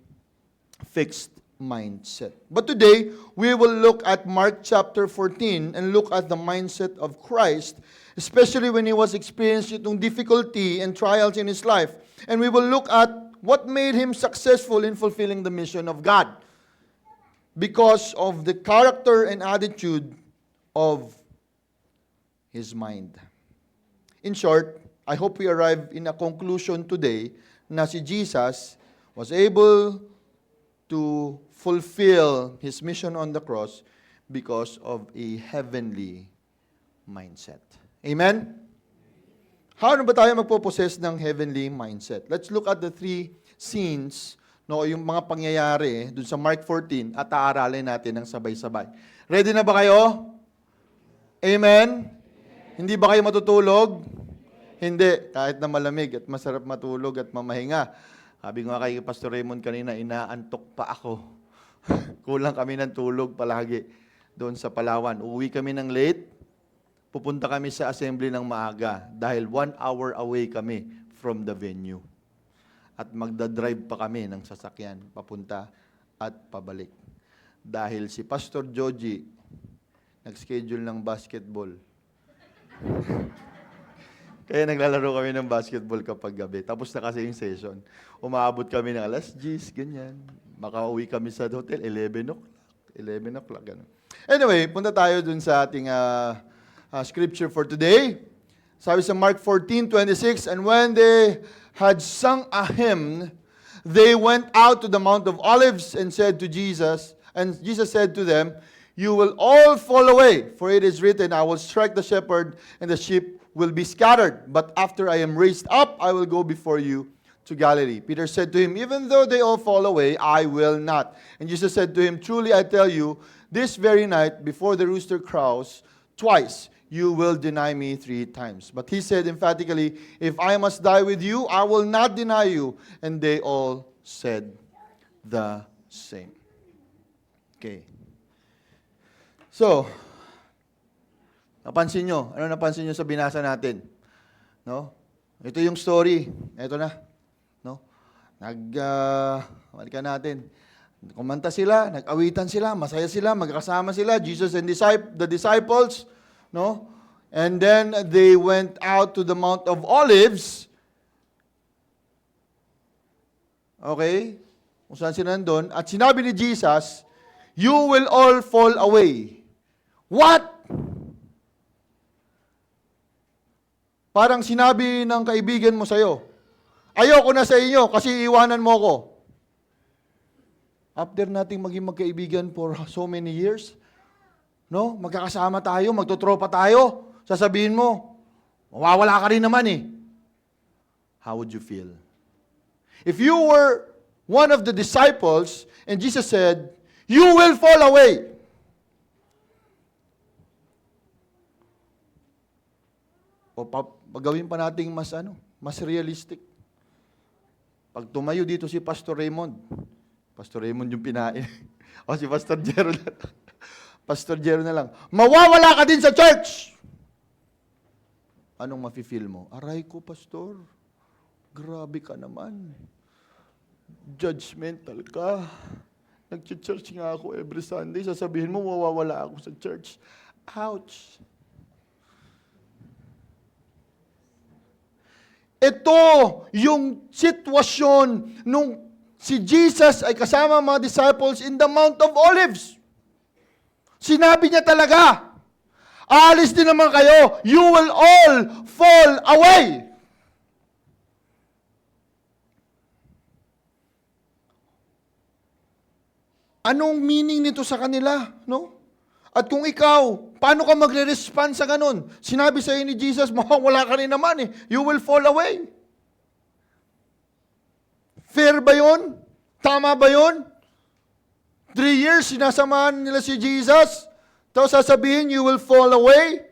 fixed mindset. But today, we will look at Mark chapter 14 and look at the mindset of Christ, especially when he was experiencing difficulty and trials in his life. And we will look at what made him successful in fulfilling the mission of God, because of the character and attitude of his mind. In short, I hope we arrive in a conclusion today na si Jesus was able to fulfill his mission on the cross because of a heavenly mindset. Amen? How ba tayo magpo-possess ng heavenly mindset? Let's look at the 3 scenes, yung mga pangyayari dun sa Mark 14 at aaralin natin ng sabay-sabay. Ready na ba kayo? Amen? Hindi ba kayo matutulog? Hindi. Kahit na malamig at masarap matulog at mamahinga. Sabi nga kay Pastor Raymond kanina, inaantok pa ako. Kulang kami ng tulog palagi doon sa Palawan. Uuwi kami ng late, pupunta kami sa assembly ng maaga dahil 1 hour away kami from the venue. At magdadrive pa kami ng sasakyan, papunta at pabalik. Dahil si Pastor Joji, nag-schedule ng basketball. Kaya naglalaro kami ng basketball kapag gabi. Tapos na kasi yung session. Umaabot kami ng alas 10, ganyan. Makauwi kami sa hotel, 11 o'clock. 11 o'clock, gano'n. Anyway, punta tayo dun sa ating scripture for today. Sabi sa Mark 14:26, and when they had sung a hymn, they went out to the Mount of Olives and said to Jesus, and Jesus said to them, you will all fall away, for it is written, I will strike the shepherd, and the sheep will be scattered. But after I am raised up, I will go before you to Galilee. Peter said to him, even though they all fall away, I will not. And Jesus said to him, truly I tell you, this very night, before the rooster crows twice, you will deny me 3 times. But he said emphatically, if I must die with you, I will not deny you. And they all said the same. Okay. So, napansin nyo? Ano napansin nyo sa binasa natin? No? Ito yung story. Ito na. No? Balikan natin. Kumanta sila, nag-awitan sila, masaya sila, magkasama sila, Jesus and the disciples, no? And then they went out to the Mount of Olives. Okay? kung saan sila nandun, at sinabi ni Jesus, you will all fall away. What? Parang sinabi ng kaibigan mo sa'yo, ayoko na sa inyo kasi iwanan mo ko. After nating maging magkaibigan for so many years, no? Magkakasama tayo, magtotropa tayo, sasabihin mo, mawawala ka rin naman eh. How would you feel? If you were one of the disciples and Jesus said, you will fall away. O pagawin pa nating mas realistic. Pag tumayo dito si Pastor Raymond yung pinain. O si Pastor Jero na lang. Pastor Jero na lang. Mawawala ka din sa church! Anong mafe-feel mo? Aray ko, Pastor. Grabe ka naman. Judgmental ka. Nag-church nga ako every Sunday. Sasabihin mo, mawawala ako sa church. Ouch! Ito yung sitwasyon nung si Jesus ay kasama ang mga disciples in the Mount of Olives. Sinabi niya talaga, aalis din naman kayo, you will all fall away. Anong meaning nito sa kanila, no? At kung ikaw, paano ka magre-respond sa ganun? Sinabi sa iyo ni Jesus, mawawala ka rin naman eh. You will fall away. Fair ba yun? Tama ba yun? 3 years, sinasamahan nila si Jesus. Tapos sasabihin, you will fall away.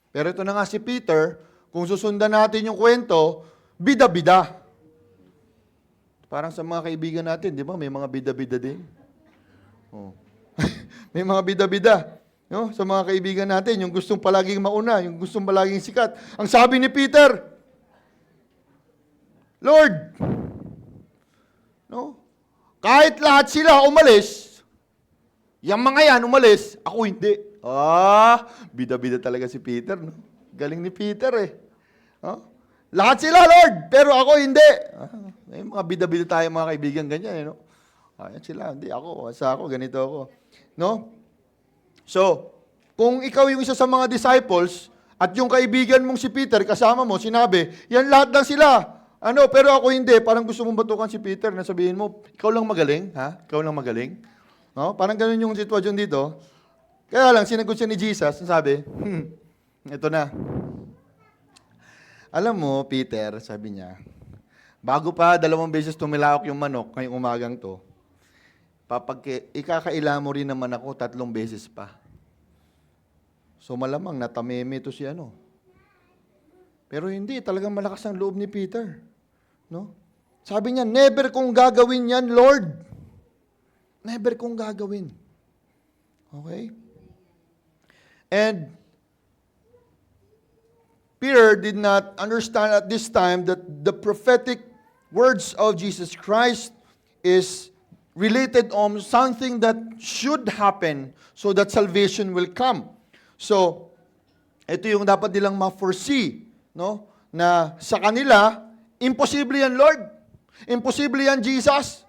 Pero ito na nga si Peter, kung susundan natin yung kwento, bida-bida. Parang sa mga kaibigan natin, di ba? May mga bida-bida din. Oh. May mga bida-bida. No? Sa mga kaibigan natin, yung gustong palaging mauna, yung gustong palaging sikat. Ang sabi ni Peter, Lord, no? Kahit lahat sila umalis, yung mga yan umalis, ako hindi. Bida-bida talaga si Peter. No? Galing ni Peter eh. No? Lahat sila, Lord, pero ako hindi. May mga bida-bida tayo mga kaibigan, ganyan eh. No? Ayan sila, hindi ako, ganito ako. No? So, kung ikaw yung isa sa mga disciples, at yung kaibigan mong si Peter, kasama mo, sinabi, yan lahat lang sila. Pero ako hindi. Parang gusto mong batukan si Peter na sabihin mo, ikaw lang magaling, ha? Ikaw lang magaling. No? Parang ganun yung sitwasyon dito. Kaya lang, sinagot siya ni Jesus, sabi, ito na. Alam mo, Peter, sabi niya, bago pa 2 beses tumilaok yung manok ngayong umagang to, ikakaila mo rin naman ako 3 beses pa. So malamang natameme ito si ano. Pero hindi, talagang malakas ang loob ni Peter. No? Sabi niya, never kong gagawin yan, Lord. Never kong gagawin. Okay? And Peter did not understand at this time that the prophetic words of Jesus Christ is related on something that should happen so that salvation will come. So, ito yung dapat nilang ma-foresee, no? Na sa kanila, imposible yan, Lord. Imposible yan, Jesus.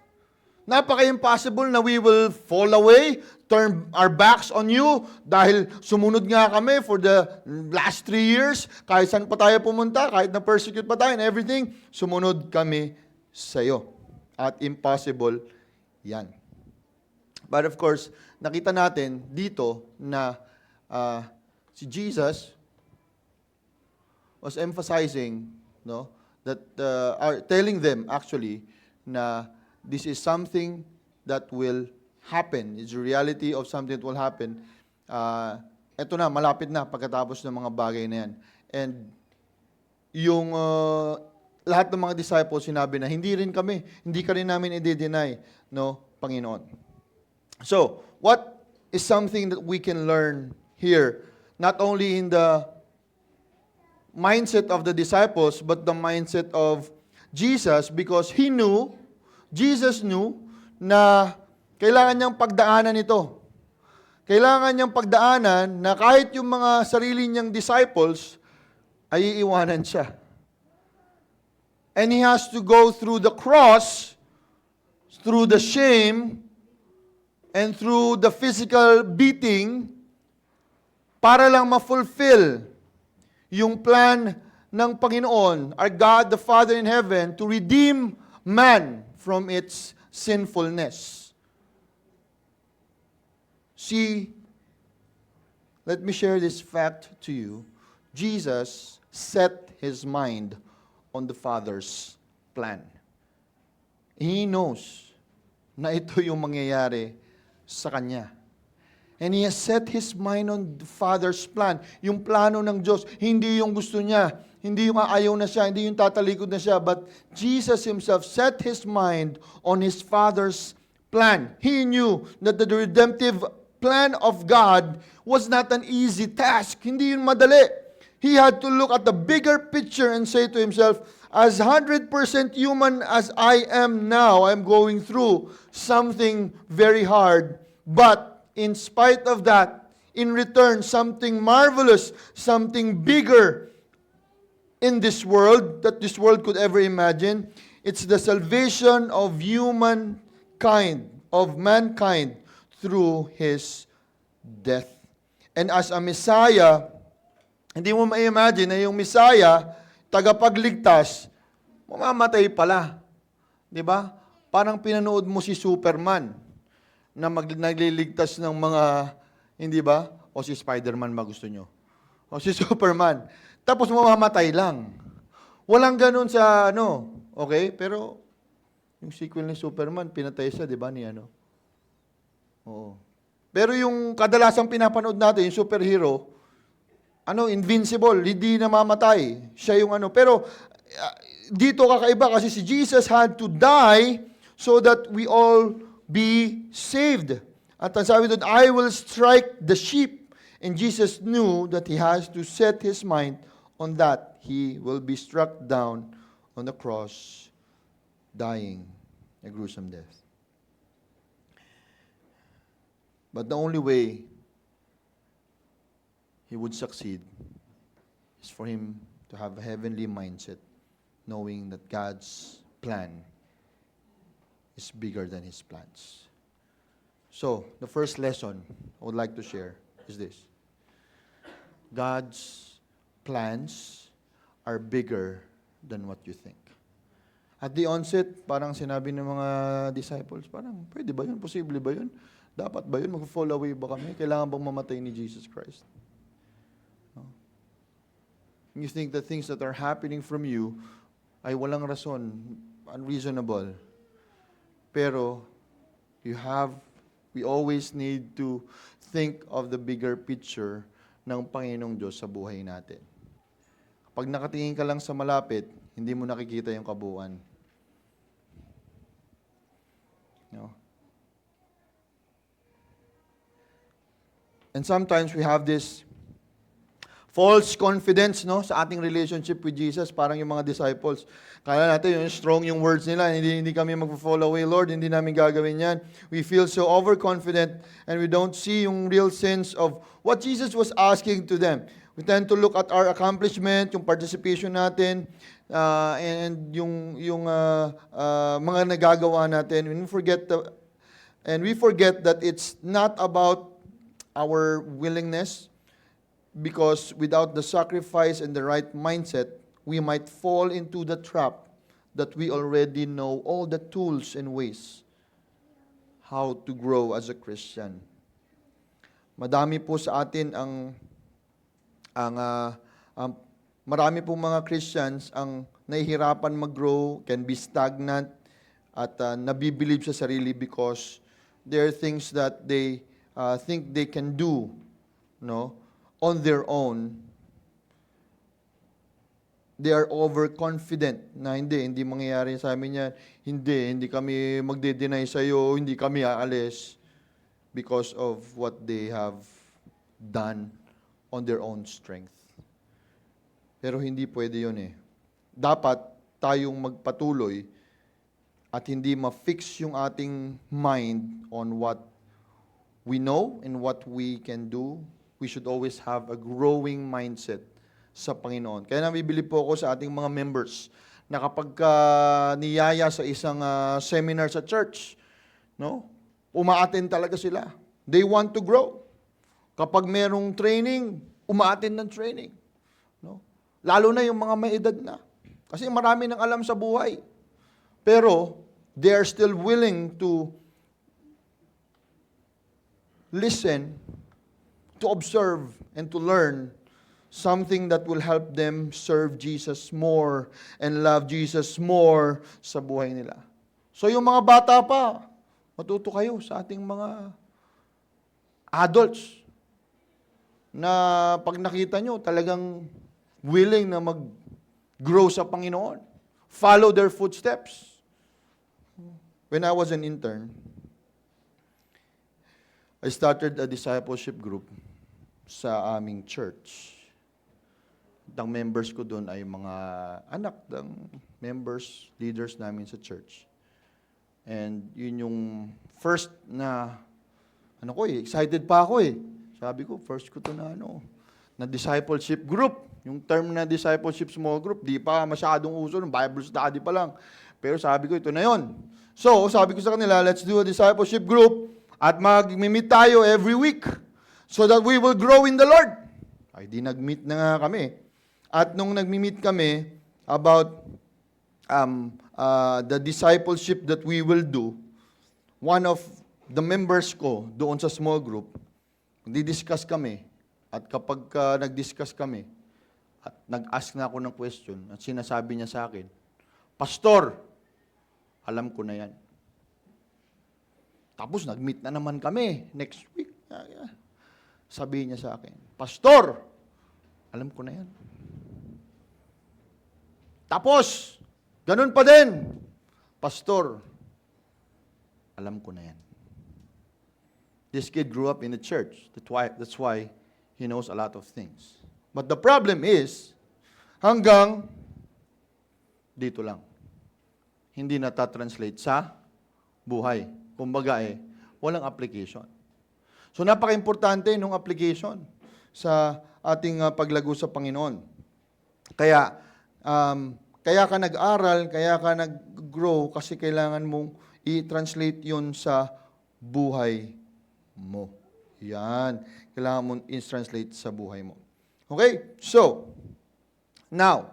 Napaka-impossible na we will fall away, turn our backs on you, dahil sumunod nga kami for the last 3 years, kahit saan pa tayo pumunta, kahit na-persecute pa tayo and everything, sumunod kami sa iyo. At impossible yan. But of course, nakita natin dito na si Jesus was emphasizing, no, that telling them actually na this is something that will happen. It's a reality of something that will happen. Ito na, malapit na pagkatapos ng mga bagay na yan. And yung lahat ng mga disciples sinabi na hindi ka rin namin i-deny, no, Panginoon. So, what is something that we can learn here, not only in the mindset of the disciples, but the mindset of Jesus, because Jesus knew na kailangan niyang pagdaanan ito. Kailangan niyang pagdaanan na kahit yung mga sarili niyang disciples ay iiwanan siya. And He has to go through the cross through the shame, and through the physical beating, para lang ma-fulfill yung plan ng Panginoon, our God the Father in heaven, to redeem man from its sinfulness. See, let me share this fact to you. Jesus set His mind on the Father's plan. He knows na ito yung mangyayari sa Kanya. And He has set His mind on the Father's plan. Yung plano ng Diyos, hindi yung gusto niya, hindi yung aayaw na siya, hindi yung tatalikod na siya, but Jesus Himself set His mind on His Father's plan. He knew that the redemptive plan of God was not an easy task. Hindi yun madali. He had to look at the bigger picture and say to Himself, as 100% human as I am now, I'm going through something very hard, but in spite of that, in return, something marvelous, something bigger in this world that this world could ever imagine. It's the salvation of humankind, of mankind, through His death. And as a Messiah, hindi mo ma-imagine na yung Messiah, tagapagligtas, mamamatay pala. Di ba? Parang pinanood mo si Superman na nagliligtas ng mga, hindi ba? O si Spider-Man ba gusto nyo? O si Superman. Tapos mamamatay lang. Walang ganun sa okay? Pero yung sequel ni Superman, pinatay siya, di ba, ni Oo. Pero yung kadalasang pinapanood natin, yung superhero, invincible, hindi namamatay. Siya yung Pero dito kakaiba kasi si Jesus had to die so that we all be saved. At ang sabi doon, I will strike the sheep. And Jesus knew that He has to set His mind on that. He will be struck down on the cross, dying a gruesome death. But the only way He would succeed is for Him to have a heavenly mindset, knowing that God's plan is bigger than His plans. So, the first lesson I would like to share is this. God's plans are bigger than what you think. At the onset, parang sinabi ng mga disciples, parang, pwede ba yun? Posible ba yun? Dapat ba yun? Mag-fall away ba kami? Kailangan bang mamatay ni Jesus Christ? No? You think the things that are happening from you ay walang rason, unreasonable. Pero, we always need to think of the bigger picture ng Panginoong Diyos sa buhay natin. Kapag nakatingin ka lang sa malapit, hindi mo nakikita yung kabuuan. No? And sometimes we have this false confidence sa ating relationship with Jesus, parang yung mga disciples. Kaya natin, yung strong yung words nila, hindi kami mag-fall away, Lord, hindi namin gagawin yan. We feel so overconfident and we don't see yung real sense of what Jesus was asking to them. We tend to look at our accomplishment, yung participation natin, and yung mga nagagawa natin. And we forget that it's not about our willingness, because without the sacrifice and the right mindset, we might fall into the trap that we already know all the tools and ways how to grow as a Christian. Madami po sa atin marami pong mga Christians ang nahihirapan mag-grow, can be stagnant, at nabibilib sa sarili because there are things that they think they can do, on their own. They are overconfident na hindi mangyayari sa amin yan. Hindi kami magde-deny sa iyo, hindi kami aalis because of what they have done on their own strength. Pero hindi pwede yun Dapat tayong magpatuloy at hindi ma-fix yung ating mind on what we know and what we can do. We should always have a growing mindset sa Panginoon. Kaya nabibilib po ako sa ating mga members na kapag niyaya sa isang seminar sa church, no? Umaattend talaga sila. They want to grow. Kapag merong training, umaattend ng training. No? Lalo na yung mga may edad na. Kasi marami nang alam sa buhay. Pero, they are still willing to listen, to observe, and to learn something that will help them serve Jesus more and love Jesus more sa buhay nila. So yung mga bata pa, matuto kayo sa ating mga adults na pag nakita nyo, talagang willing na mag-grow sa Panginoon. Follow their footsteps. When I was an intern, I started a discipleship group sa aming church. Ang members ko doon ay mga anak ng members, leaders namin sa church. And yun yung first na, excited pa ako eh. Sabi ko, first ko to na discipleship group. Yung term na discipleship small group, di pa masyadong uso, ng Bible study pa lang. Pero sabi ko, ito na yon. So, sabi ko sa kanila, let's do a discipleship group at mag-meet tayo every week so that we will grow in the Lord. Ay, di nag-meet na nga kami. At nung nag-meet kami about the discipleship that we will do, one of the members ko doon sa small group, di-discuss kami. At kapag nag-discuss kami, at nag-ask na ako ng question, at sinasabi niya sa akin, Pastor, alam ko na yan. Tapos nag-meet na naman kami next week. Sabi niya sa akin, Pastor, alam ko na yan. Tapos, ganun pa din. Pastor, alam ko na yan. This kid grew up in the church. That's why he knows a lot of things. But the problem is, hanggang dito lang. Hindi natatranslate sa buhay. Kumbaga walang application. So napaka-importante nung application sa ating paglago sa Panginoon. Kaya ka nag-aral, kaya ka nag-grow kasi kailangan mong i-translate yun sa buhay mo. Yan. Kailangan mong i-translate sa buhay mo. Okay? So, now,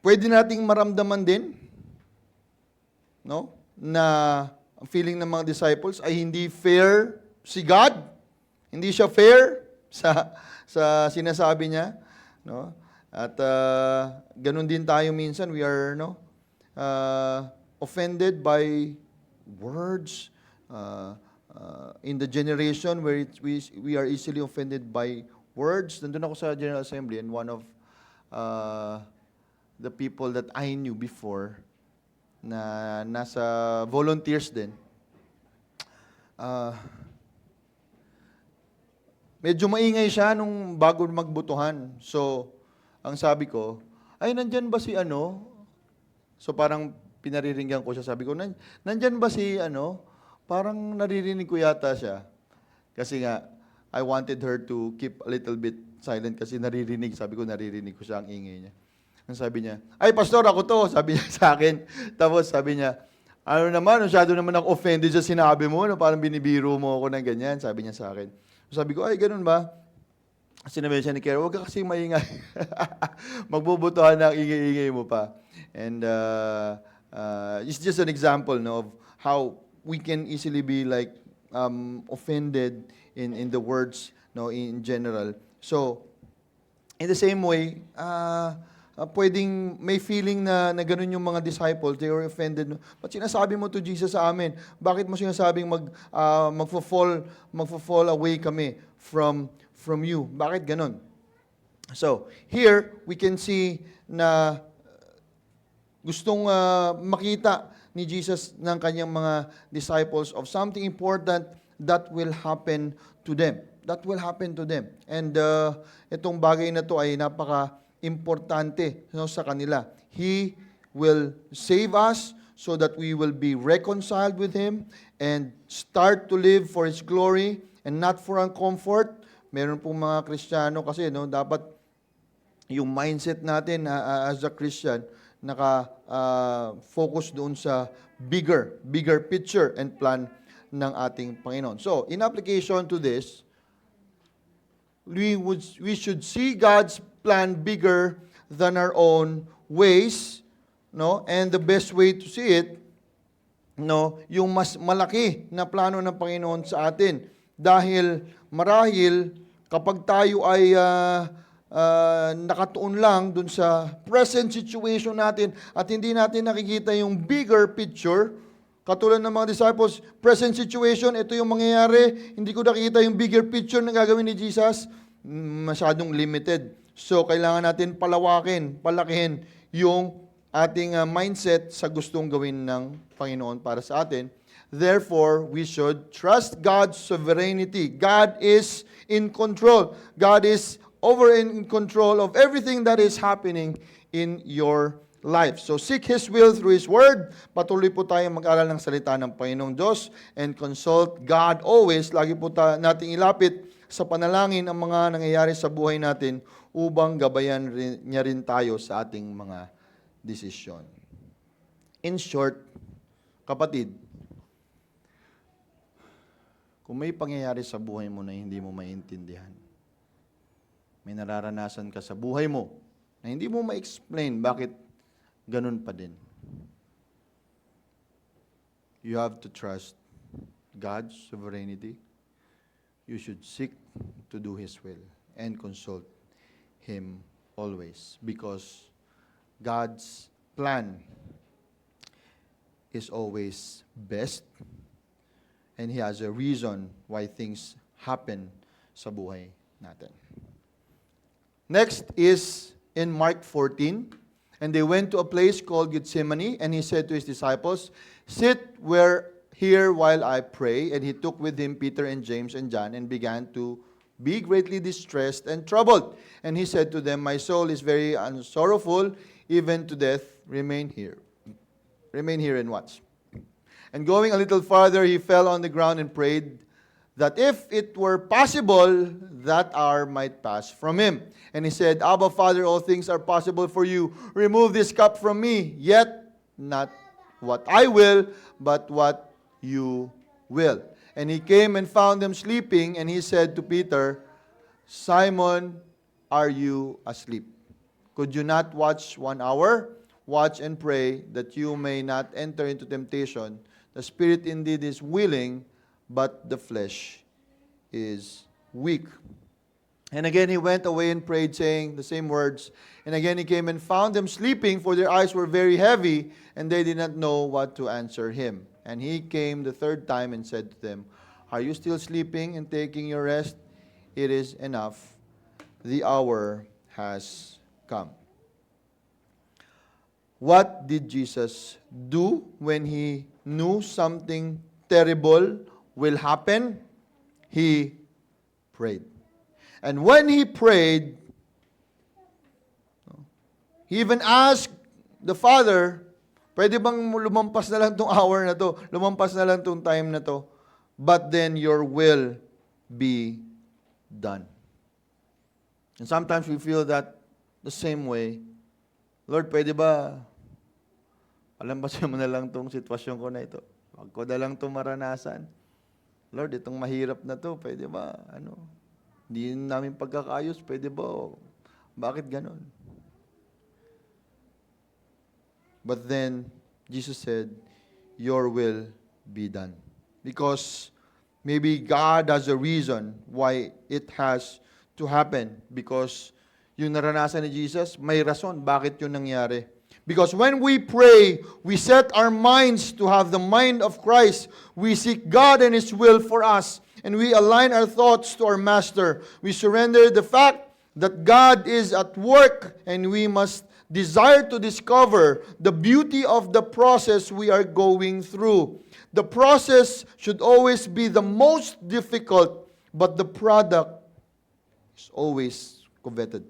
pwede nating maramdaman din, no, na ang feeling ng mga disciples ay hindi fair si God. Hindi siya fair sa sinasabi niya, no? At ganun din tayo minsan, we are offended by words in the generation where we are easily offended by words. Nandun ako sa General Assembly and one of the people that I knew before na nasa volunteers din, medyo maingay siya nung bago magbutuhan. So, ang sabi ko, ay, nandyan ba si ano? So, parang pinariringgan ko siya. Sabi ko, nandyan ba si ano? Parang naririnig ko yata siya. Kasi nga, I wanted her to keep a little bit silent kasi naririnig. Sabi ko, naririnig ko siya ang ingay niya. Ang sabi niya, ay, pastor, ako to. Sabi niya sa akin. Tapos sabi niya, ano naman, masyado naman ako offended sa sinabi mo, no? Parang binibiro mo ako ng ganyan. Sabi niya sa akin. Sabi ko, ay, ganun ba? Sinabi siya ni Kara, huwag ka kasi maingay. Magbubutuhan na ang ingay-ingay mo pa. And it's just an example, no, of how we can easily be like offended in the words, no, in general. So, in the same way, pwedeng may feeling na ganun yung mga disciples, they were offended. Ba't sinasabi mo to Jesus sa amin? Bakit mo sinasabing magfo-fall away kami from you? Bakit ganun? So, here, we can see na gustong makita ni Jesus ng kanyang mga disciples of something important that will happen to them. That will happen to them. And itong bagay na to ay napaka-importante, no, sa kanila. He will save us so that we will be reconciled with Him and start to live for His glory and not for our comfort. Meron pong mga Kristiyano kasi, no, dapat yung mindset natin as a Christian, focus doon sa bigger picture and plan ng ating Panginoon. So, in application to this, we should see God's plan bigger than our own ways, no? And the best way to see it, no, yung mas malaki na plano ng Panginoon sa atin. Dahil marahil kapag tayo ay nakatuon lang dun sa present situation natin at hindi natin nakikita yung bigger picture, katulad ng mga disciples, present situation, ito yung mangyayari, hindi ko nakikita yung bigger picture na gagawin ni Jesus, masyadong limited. So, kailangan natin palakihin yung ating mindset sa gustong gawin ng Panginoon para sa atin. Therefore, we should trust God's sovereignty. God is in control. God is in control of everything that is happening in your life. So seek His will through His Word. Patuloy po tayong mag-aral ng salita ng Panginoong Diyos and consult God always. Lagi po nating ilapit sa panalangin ang mga nangyayari sa buhay natin upang gabayan niya rin tayo sa ating mga desisyon. In short, kapatid, kung may pangyayari sa buhay mo na hindi mo maintindihan, may nararanasan ka sa buhay mo na hindi mo ma-explain bakit ganun pa din. You have to trust God's sovereignty. You should seek to do His will and consult Him always because God's plan is always best and He has a reason why things happen sa buhay natin. Next is in Mark 14. And they went to a place called Gethsemane, and He said to His disciples, "Sit here while I pray." And He took with Him Peter and James and John and began to be greatly distressed and troubled. And He said to them, "My soul is very sorrowful, even to death. Remain here. Remain here and watch." And going a little farther, He fell on the ground and prayed that if it were possible, that hour might pass from Him. And He said, "Abba, Father, all things are possible for You. Remove this cup from me, yet not what I will, but what You will." And He came and found them sleeping, and He said to Peter, "Simon, are you asleep? Could you not watch 1 hour? Watch and pray that you may not enter into temptation. The spirit indeed is willing, but the flesh is weak." And again He went away and prayed, saying the same words. And again He came and found them sleeping, for their eyes were very heavy, and they did not know what to answer Him. And He came the third time and said to them, "Are you still sleeping and taking your rest? It is enough. The hour has come." What did Jesus do when He knew something terrible will happen? He prayed. And when He prayed, He even asked the Father, pwede bang lumampas na lang itong hour na to? Lumampas na lang itong time na to? But then your will be done. And sometimes we feel that the same way. Lord, pwede ba palampasin mo na lang itong sitwasyon ko na ito? Huwag ko na lang itong maranasan. Lord, itong mahirap na to, pwede ba, hindi namin pagkakayos, pwede ba? Bakit ganon? But then, Jesus said, your will be done. Because maybe God has a reason why it has to happen. Because yung naranasan ni Jesus, may rason bakit yun nangyari. Because when we pray, we set our minds to have the mind of Christ. We seek God and His will for us. And we align our thoughts to our Master. We surrender the fact that God is at work, and we must desire to discover the beauty of the process we are going through. The process should always be the most difficult, but the product is always coveted.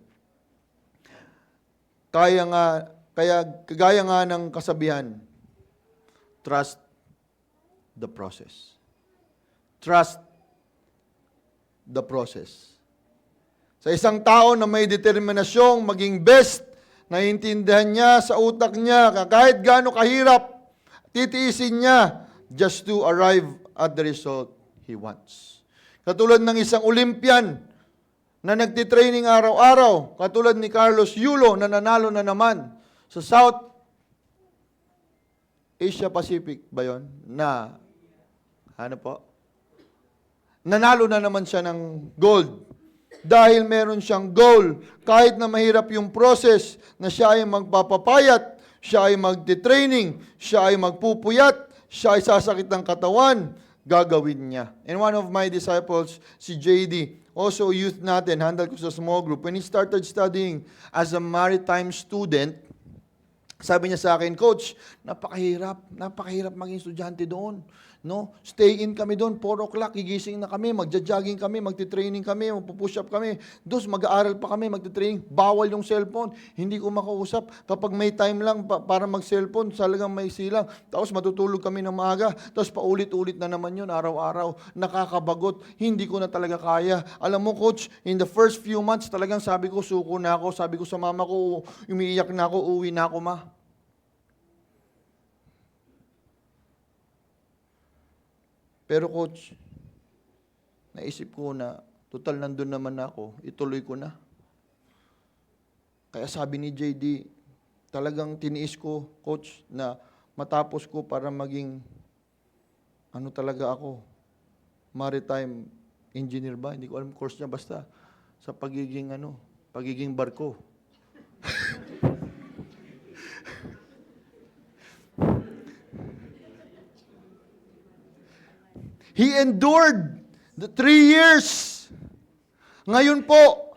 Kaya kagaya nga ng kasabihan, trust the process. Trust the process. Sa isang tao na may determinasyong maging best, naiintindihan niya sa utak niya, kahit gaano kahirap, titiisin niya just to arrive at the result he wants. Katulad ng isang Olympian na nagtitraining araw-araw, katulad ni Carlos Yulo na nanalo na naman sa South Asia Pacific ba yun? Nanalo na naman siya ng gold. Dahil meron siyang goal, kahit na mahirap yung process na siya ay magpapapayat, siya ay magti-training, siya ay magpupuyat, siya ay sasakit ng katawan, gagawin niya. And one of my disciples, si JD, also youth natin, handle ko sa small group, when he started studying as a maritime student, sabi niya sa akin, Coach, napakahirap maging estudyante doon. No? Stay in kami doon, 4 o'clock, gigising na kami, magja-jogging kami, magti-training kami, magpupush up kami. Dos, mag-aaral pa kami, magti-training. Bawal yung cellphone, hindi ko makausap. Kapag may time lang para mag-cellphone, talagang may silang. Tapos matutulog kami ng maaga, tapos paulit-ulit na naman yun, araw-araw. Nakakabagot, hindi ko na talaga kaya. Alam mo, Coach, in the first few months, talagang sabi ko, suko na ako. Sabi ko sa mama ko, umiiyak na ako, uwi na ako, ma. Pero Coach, naisip ko na, total nandun naman ako, ituloy ko na. Kaya sabi ni JD, talagang tiniis ko, Coach, na matapos ko para maging, talaga ako, maritime engineer ba? Hindi ko alam course niya, basta sa pagiging barko. He endured the 3 years. Ngayon po,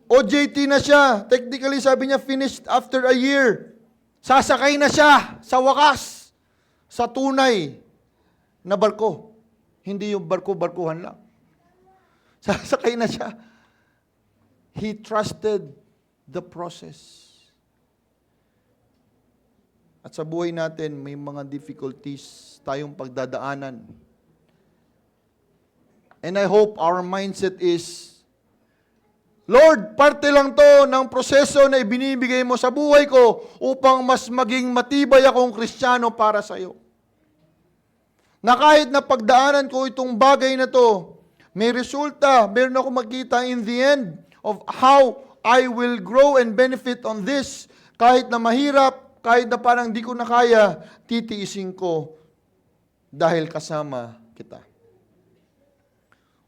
OJT na siya. Technically, sabi niya, finished after a year. Sasakay na siya sa wakas sa tunay na barko. Hindi yung barko-barkuhan lang. Sasakay na siya. He trusted the process. At sa buhay natin, may mga difficulties tayong pagdadaanan. And I hope our mindset is, Lord, parte lang to ng proseso na ibinibigay mo sa buhay ko upang mas maging matibay akong Kristiyano para sa iyo. Na kahit na pagdaanan ko itong bagay na to, may resulta, meron ako makita in the end of how I will grow and benefit on this. Kahit na mahirap, kahit na parang di ko na kaya, titiisin ko dahil kasama kita.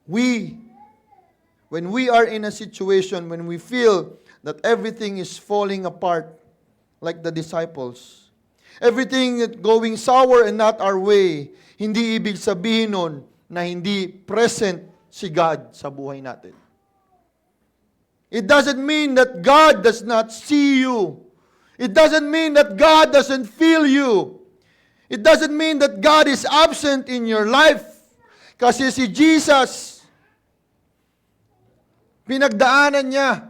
When we are in a situation, when we feel that everything is falling apart, like the disciples, everything is going sour and not our way, hindi ibig sabihin nun na hindi present si God sa buhay natin. It doesn't mean that God does not see you. It doesn't mean that God doesn't feel you. It doesn't mean that God is absent in your life. Kasi si Jesus, pinagdaanan niya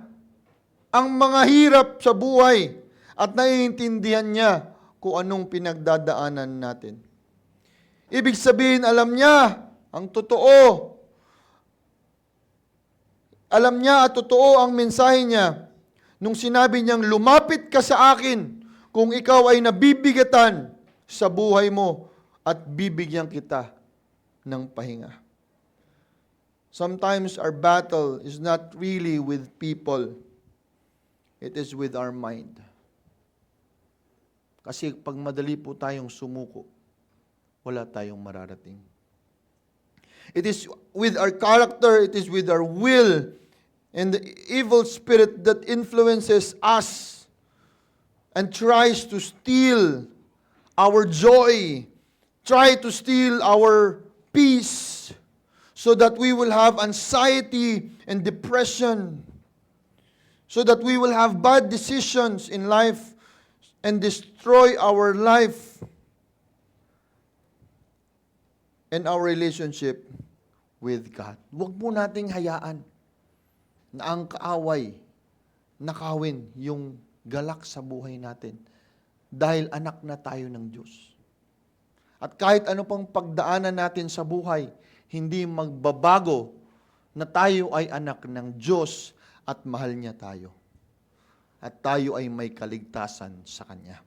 ang mga hirap sa buhay at naiintindihan niya kung anong pinagdadaanan natin. Ibig sabihin, alam niya ang totoo. Alam niya at totoo ang mensahe niya. Nung sinabi niyang, lumapit ka sa akin kung ikaw ay nabibigatan sa buhay mo at bibigyan kita ng pahinga. Sometimes our battle is not really with people. It is with our mind. Kasi pag madali po tayong sumuko, wala tayong mararating. It is with our character, it is with our will, and the evil spirit that influences us and tries to steal our joy, try to steal our peace, so that we will have anxiety and depression, so that we will have bad decisions in life and destroy our life and our relationship with God. Huwag po nating hayaan na ang kaaway nakawin yung galak sa buhay natin dahil anak na tayo ng Diyos. At kahit ano pang pagdaanan natin sa buhay, hindi magbabago na tayo ay anak ng Diyos at mahal niya tayo. At tayo ay may kaligtasan sa Kanya.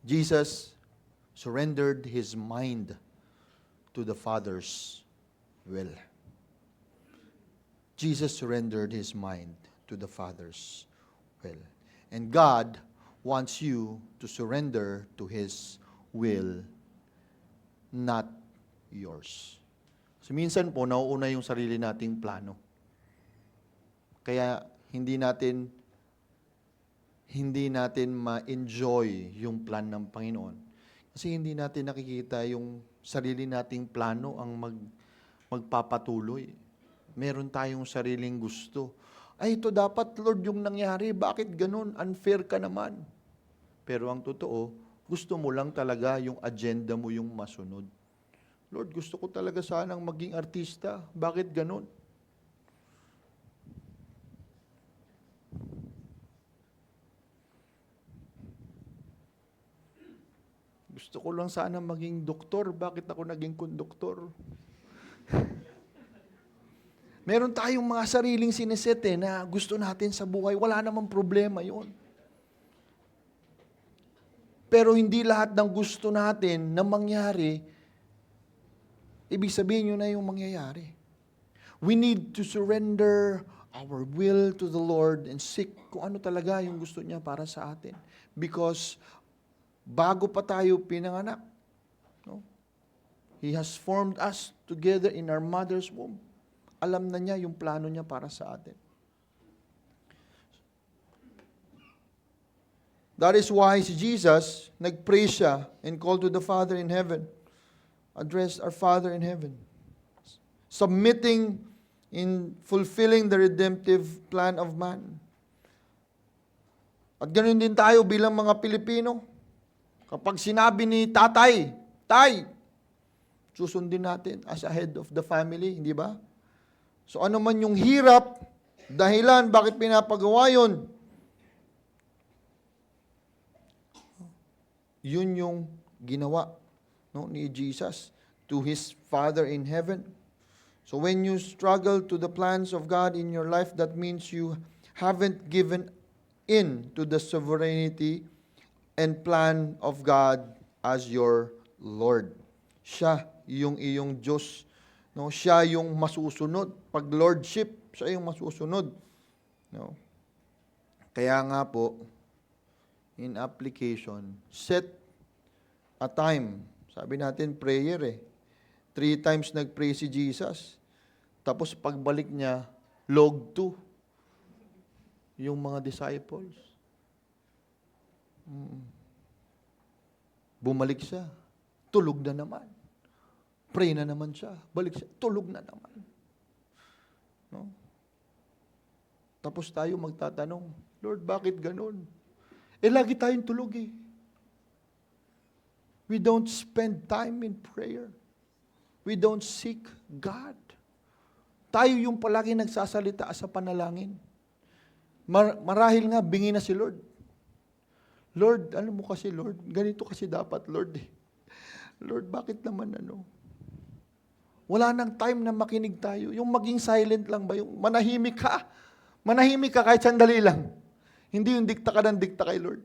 Jesus surrendered His mind to the Father's will. Jesus surrendered His mind to the Father's will. And God wants you to surrender to His will, not yours. So minsan po, nauuna yung sarili nating plano. Kaya hindi natin ma-enjoy yung plan ng Panginoon. Kasi hindi natin nakikita yung sarili nating plano ang magpapatuloy. Meron tayong sariling gusto. Ay, ito dapat, Lord, yung nangyari. Bakit ganun? Unfair ka naman. Pero ang totoo, gusto mo lang talaga yung agenda mo yung masunod. Lord, gusto ko talaga sanang maging artista. Bakit ganun? Gusto ko lang sana maging doktor. Bakit ako naging konduktor? Meron tayong mga sariling siniset na gusto natin sa buhay. Wala namang problema yon. Pero hindi lahat ng gusto natin na mangyari, ibig sabihin yun na yung mangyayari. We need to surrender our will to the Lord and seek kung ano talaga yung gusto niya para sa atin. Because bago pa tayo pinanganak, no? He has formed us together in our mother's womb. Alam na niya yung plano niya para sa atin. That is why si Jesus, nag-pray siya and called to the Father in heaven. Addressed our Father in heaven. Submitting in fulfilling the redemptive plan of man. At ganoon din tayo bilang mga Pilipino. Kapag sinabi ni tatay, tay, susundin natin as a head of the family, hindi ba? So ano man yung hirap, dahilan, bakit pinapagawa yun? Yun yung ginawa, no, ni Jesus to His Father in heaven. So when you struggle to the plans of God in your life, that means you haven't given in to the sovereignty and plan of God as your Lord. Siya yung iyong Diyos. No, siya yung masusunod. Pag lordship, siya yung masusunod. No? Kaya nga po, in application, set a time. Sabi natin, prayer 3 times nag-pray si Jesus. Tapos pagbalik niya, log 2. Yung mga disciples. Bumalik siya. Tulog na naman. Pray na naman siya. Balik siya. Tulog na naman. No? Tapos tayo magtatanong, Lord, bakit ganun? Lagi tayong tulog We don't spend time in prayer. We don't seek God. Tayo yung palagi nagsasalita sa panalangin. Marahil nga, bingi na si Lord. Lord, alam mo kasi Lord, ganito kasi dapat Lord Lord, bakit naman Wala nang time na makinig tayo. Yung maging silent lang ba? Yung manahimik ka. Manahimik ka kahit sandali lang. Hindi yung dikta ka ng dikta kay Lord.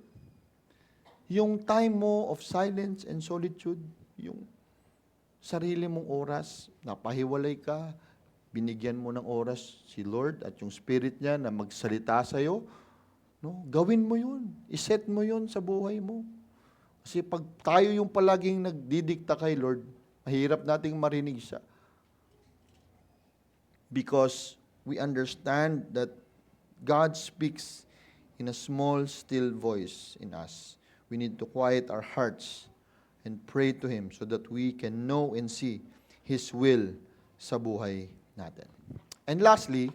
Yung time mo of silence and solitude, yung sarili mong oras, napahiwalay ka, binigyan mo ng oras si Lord at yung Spirit niya na magsalita sa'yo, no? Gawin mo yun. Iset mo yun sa buhay mo. Kasi pag tayo yung palaging nagdidikta kay Lord, mahirap nating marinig siya. Because we understand that God speaks in a small, still voice in us. We need to quiet our hearts and pray to Him so that we can know and see His will sa buhay natin. And lastly,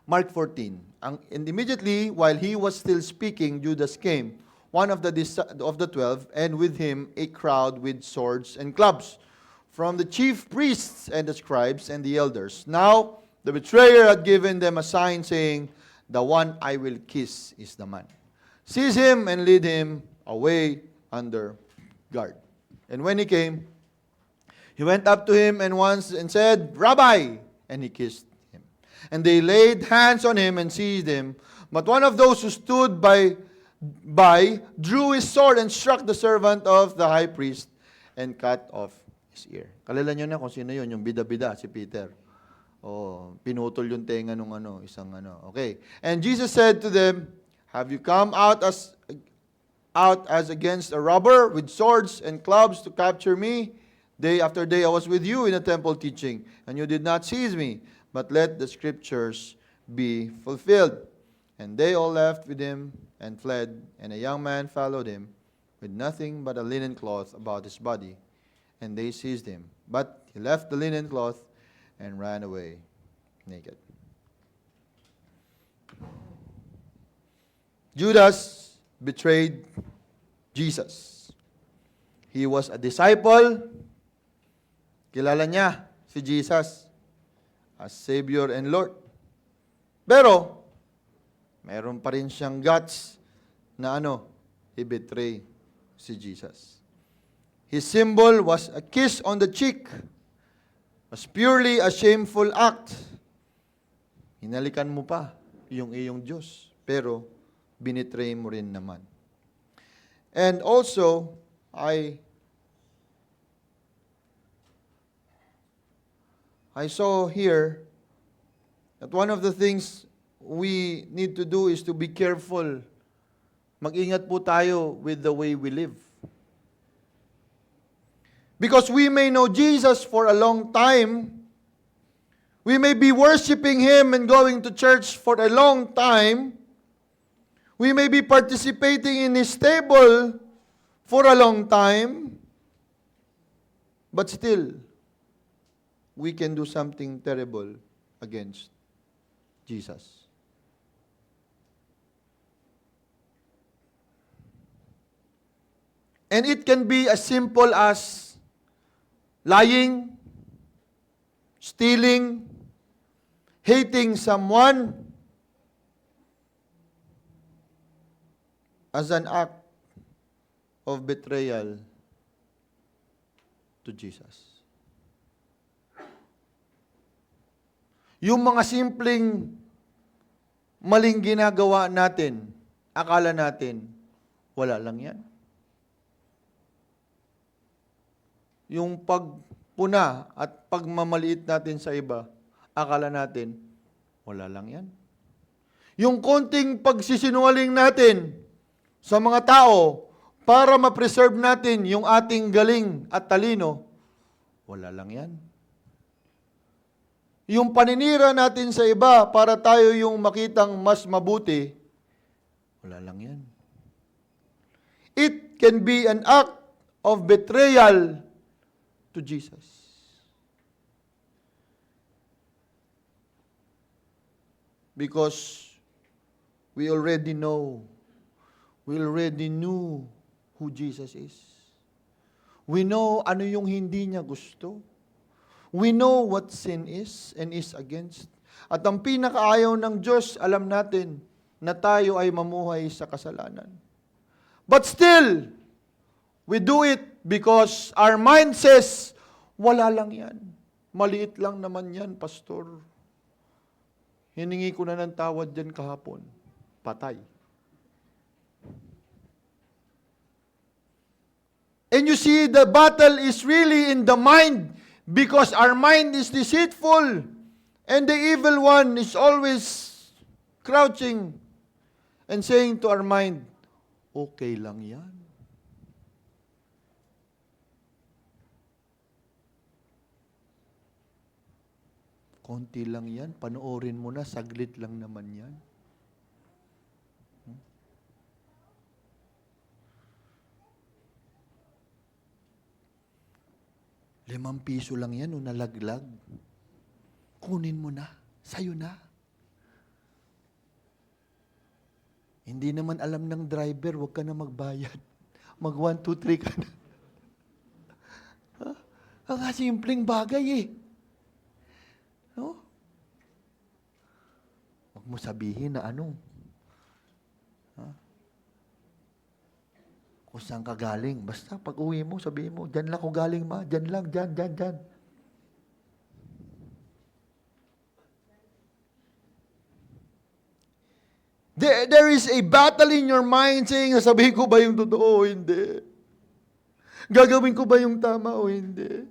Mark 14. And immediately, while He was still speaking, Judas came, one of the 12, and with him a crowd with swords and clubs, from the chief priests and the scribes and the elders. Now, the betrayer had given them a sign saying, "The one I will kiss is the man. Seize him and lead him away under guard." And when he came, He went up to him and said, Rabbi, and he kissed him. And they laid hands on him and seized him. But one of those who stood by drew his sword and struck the servant of the high priest and cut off his ear. Kalala nyo na kung sino yun, yung bida-bida, si Peter. Oh, pinutol yung tenga nung isang Okay. And Jesus said to them, have you come out as against a robber with swords and clubs to capture me? Day after day I was with you in the temple teaching, and you did not seize me, but let the scriptures be fulfilled. And they all left with him and fled, and a young man followed him with nothing but a linen cloth about his body. And they seized him. But he left the linen cloth and ran away naked. Judas betrayed Jesus. He was a disciple. Kilala niya si Jesus as Savior and Lord. Pero, meron pa rin siyang guts na i-betray si Jesus. His symbol was a kiss on the cheek. It was purely a shameful act. Hinalikan mo pa yung iyong Diyos, pero binitray mo rin naman. And also, I saw here that one of the things we need to do is to be careful. Mag-ingat po tayo with the way we live. Because we may know Jesus for a long time. We may be worshiping Him and going to church for a long time. We may be participating in His table for a long time. But still, we can do something terrible against Jesus. And it can be as simple as lying, stealing, hating someone as an act of betrayal to Jesus. Yung mga simpleng maling ginagawa natin, akala natin, wala lang yan. Yung pagpuna at pagmamaliit natin sa iba, akala natin, wala lang yan. Yung konting pagsisinungaling natin sa mga tao para ma-preserve natin yung ating galing at talino, wala lang yan. Yung paninira natin sa iba para tayo yung makitang mas mabuti, wala lang yan. It can be an act of betrayal to Jesus. Because we already knew who Jesus is. We know ano yung hindi niya gusto. We know what sin is and is against. At ang pinakaayaw ng Diyos, alam natin na tayo ay mamuhay sa kasalanan. But still, we do it because our mind says, wala lang yan. Maliit lang naman yan, pastor. Hiningi ko na ng tawad dyan kahapon. Patay. And you see, the battle is really in the mind. Because our mind is deceitful, and the evil one is always crouching and saying to our mind, okay lang yan. Konti lang yan, panoorin mo na, saglit lang naman yan. 5 piso lang yan o nalaglag. Kunin mo na. Sa'yo na. Hindi naman alam ng driver, huwag ka na magbayad. Mag 1, 2, 3 ka na. Ang simpleng bagay eh. No? Huwag mo sabihin na ano. Kung saan ka galing. Basta pag uwi mo, sabihin mo, dyan lang ako galing, ma. Dyan lang, dyan. There is a battle in your mind saying, sabihin ko ba yung totoo o hindi? Gagawin ko ba yung tama o hindi?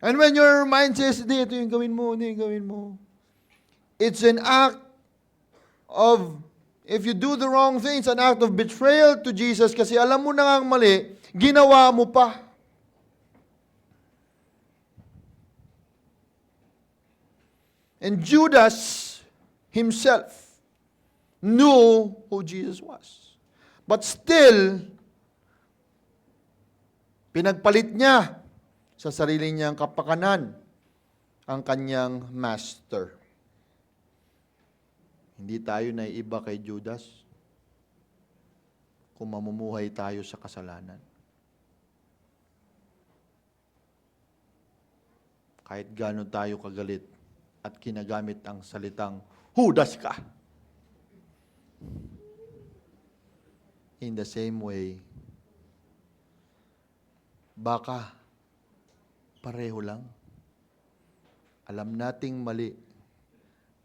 And when your mind says, hindi, ito yung gawin mo, hindi yung gawin mo. It's an act of, if you do the wrong thing, it's an act of betrayal to Jesus kasi alam mo na ang mali, ginawa mo pa. And Judas himself knew who Jesus was. But still, pinagpalit niya sa sarili niyang kapakanan ang kanyang master. Hindi tayo naiiba kay Judas kung mamumuhay tayo sa kasalanan. Kahit gaano tayo kagalit at kinagamit ang salitang, Judas ka! In the same way, baka pareho lang. Alam nating mali,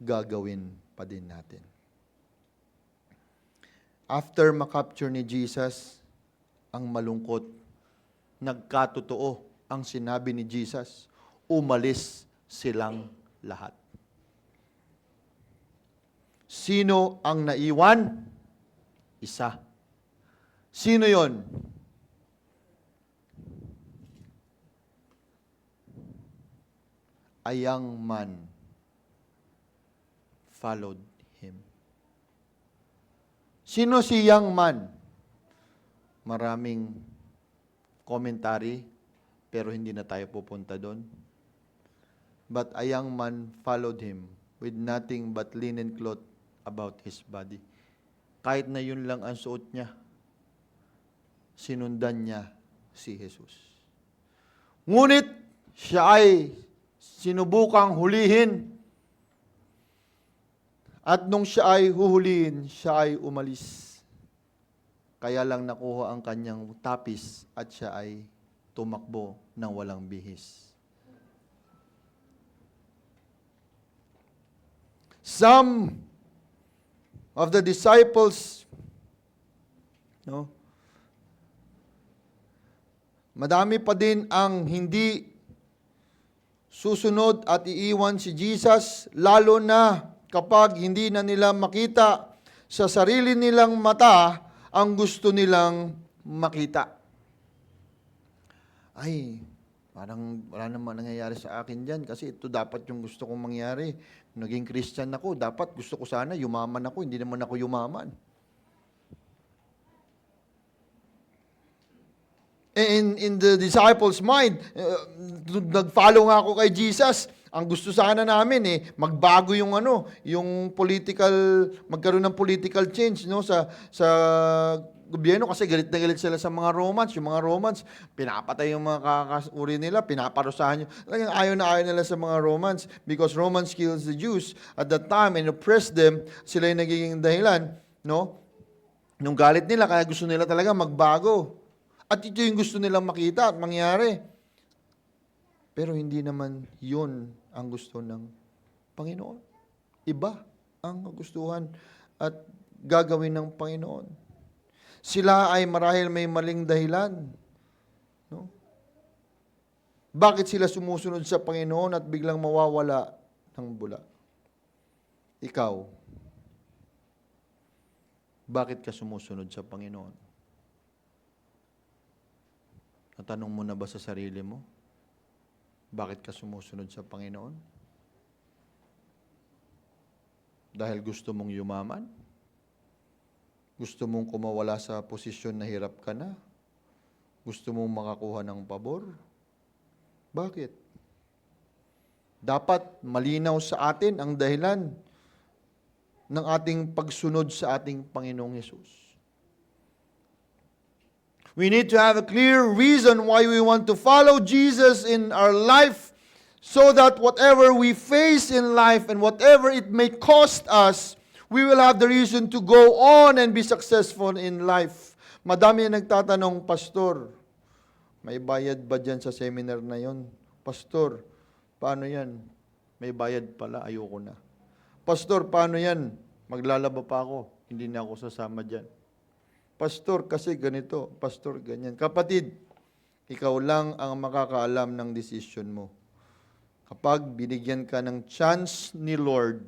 gagawin pa din natin. After makapture ni Jesus ang malungkot, nagkatotoo ang sinabi ni Jesus, umalis silang lahat. Sino ang naiwan? Isa. Sino yon? A young man followed him. Sino si young man? Maraming commentary, pero hindi na tayo pupunta doon. But a young man followed him with nothing but linen cloth about his body. Kahit na yun lang ang suot niya, sinundan niya si Jesus. Ngunit siya ay sinubukang hulihin. At nung siya ay huhulihin, siya ay umalis. Kaya lang nakuha ang kanyang tapis at siya ay tumakbo ng walang bihis. Some of the disciples, madami pa din ang hindi susunod at iiwan si Jesus, lalo na kapag hindi na nila makita sa sarili nilang mata ang gusto nilang makita. Ay, parang wala naman nangyayari sa akin dyan kasi ito dapat yung gusto kong mangyari. Naging Christian ako, dapat gusto ko sana yumaman ako, hindi naman ako yumaman. In the disciples' mind, nag-follow nga ako kay Jesus. Ang gusto sana namin magbago yung yung political, magkaroon ng political change sa gobyerno kasi galit na galit sila sa mga Romans. Yung mga Romans, pinapatay yung mga kakasuri nila, pinaparusahan nyo. Talagang ayaw na ayaw nila sa mga Romans because Romans kills the Jews at that time and oppressed them. Sila yung nagiging dahilan, nung galit nila, kaya gusto nila talaga magbago. At ito yung gusto nilang makita at mangyari. Pero hindi naman yun ang gusto ng Panginoon. Iba ang gustuhan at gagawin ng Panginoon. Sila ay marahil may maling dahilan. Bakit sila sumusunod sa Panginoon at biglang mawawala ng bula? Ikaw, bakit ka sumusunod sa Panginoon? Natanong mo na ba sa sarili mo? Bakit ka sumusunod sa Panginoon? Dahil gusto mong yumaman? Gusto mong kumawala sa posisyon na hirap ka na? Gusto mong makakuha ng pabor? Bakit? Dapat malinaw sa atin ang dahilan ng ating pagsunod sa ating Panginoong Yesus. We need to have a clear reason why we want to follow Jesus in our life so that whatever we face in life and whatever it may cost us, We will have the reason to go on and be successful in life. Madami ang nagtatanong, Pastor, may bayad ba dyan sa seminar na yon? Pastor, paano yan? May bayad pala, ayoko na. Pastor, paano yan? Maglalaba pa ako, hindi na ako sasama dyan. Pastor, kasi ganito. Pastor, ganyan. Kapatid, ikaw lang ang makakaalam ng decision mo. Kapag binigyan ka ng chance ni Lord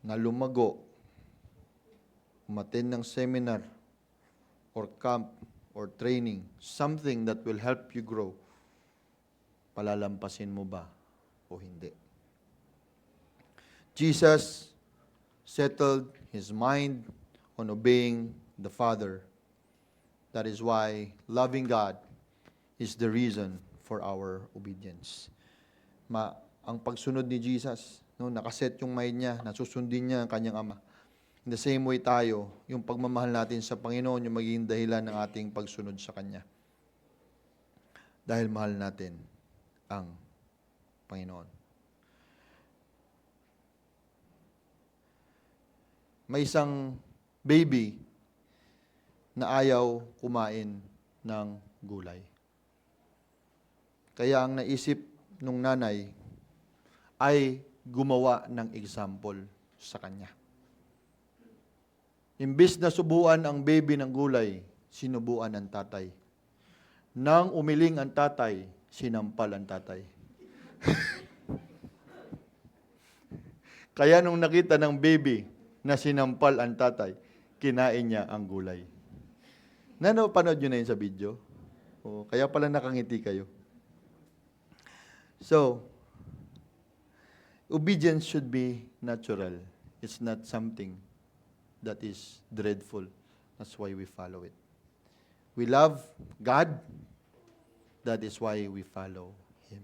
na lumago, umattend ng seminar, or camp, or training, something that will help you grow, palalampasin mo ba o hindi? Jesus settled his mind on obeying the Father. That is why loving God is the reason for our obedience. Ang pagsunod ni Jesus, no, nakaset yung mind niya, nasusundin niya ang kanyang Ama. In the same way tayo, yung pagmamahal natin sa Panginoon, yung magiging dahilan ng ating pagsunod sa Kanya. Dahil mahal natin ang Panginoon. May isang baby na ayaw kumain ng gulay. Kaya ang naisip nung nanay ay gumawa ng example sa kanya. Imbis na subuan ang baby ng gulay, sinubuan ang tatay. Nang umiling ang tatay, sinampal ang tatay. Kaya nung nakita ng baby na sinampal ang tatay, kinain niya ang gulay. Panood nyo na yun sa video? O, kaya pala nakangiti kayo. So, obedience should be natural. It's not something that is dreadful. That's why we follow it. We love God. That is why we follow Him.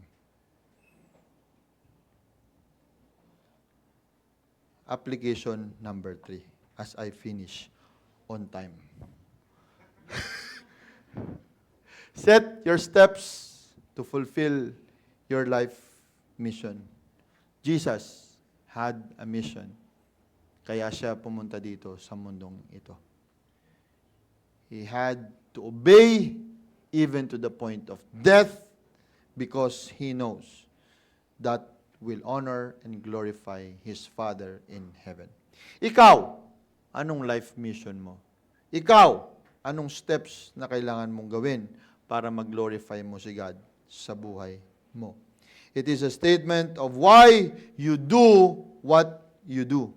Application number 3, as I finish on time. Set your steps to fulfill your life mission. Jesus had a mission. Kaya siya pumunta dito sa mundong ito. He had to obey even to the point of death because he knows that will honor and glorify His Father in heaven. Ikaw, anong life mission mo? Ikaw, anong steps na kailangan mong gawin para mag-glorify mo si God sa buhay mo? It is a statement of why you do what you do.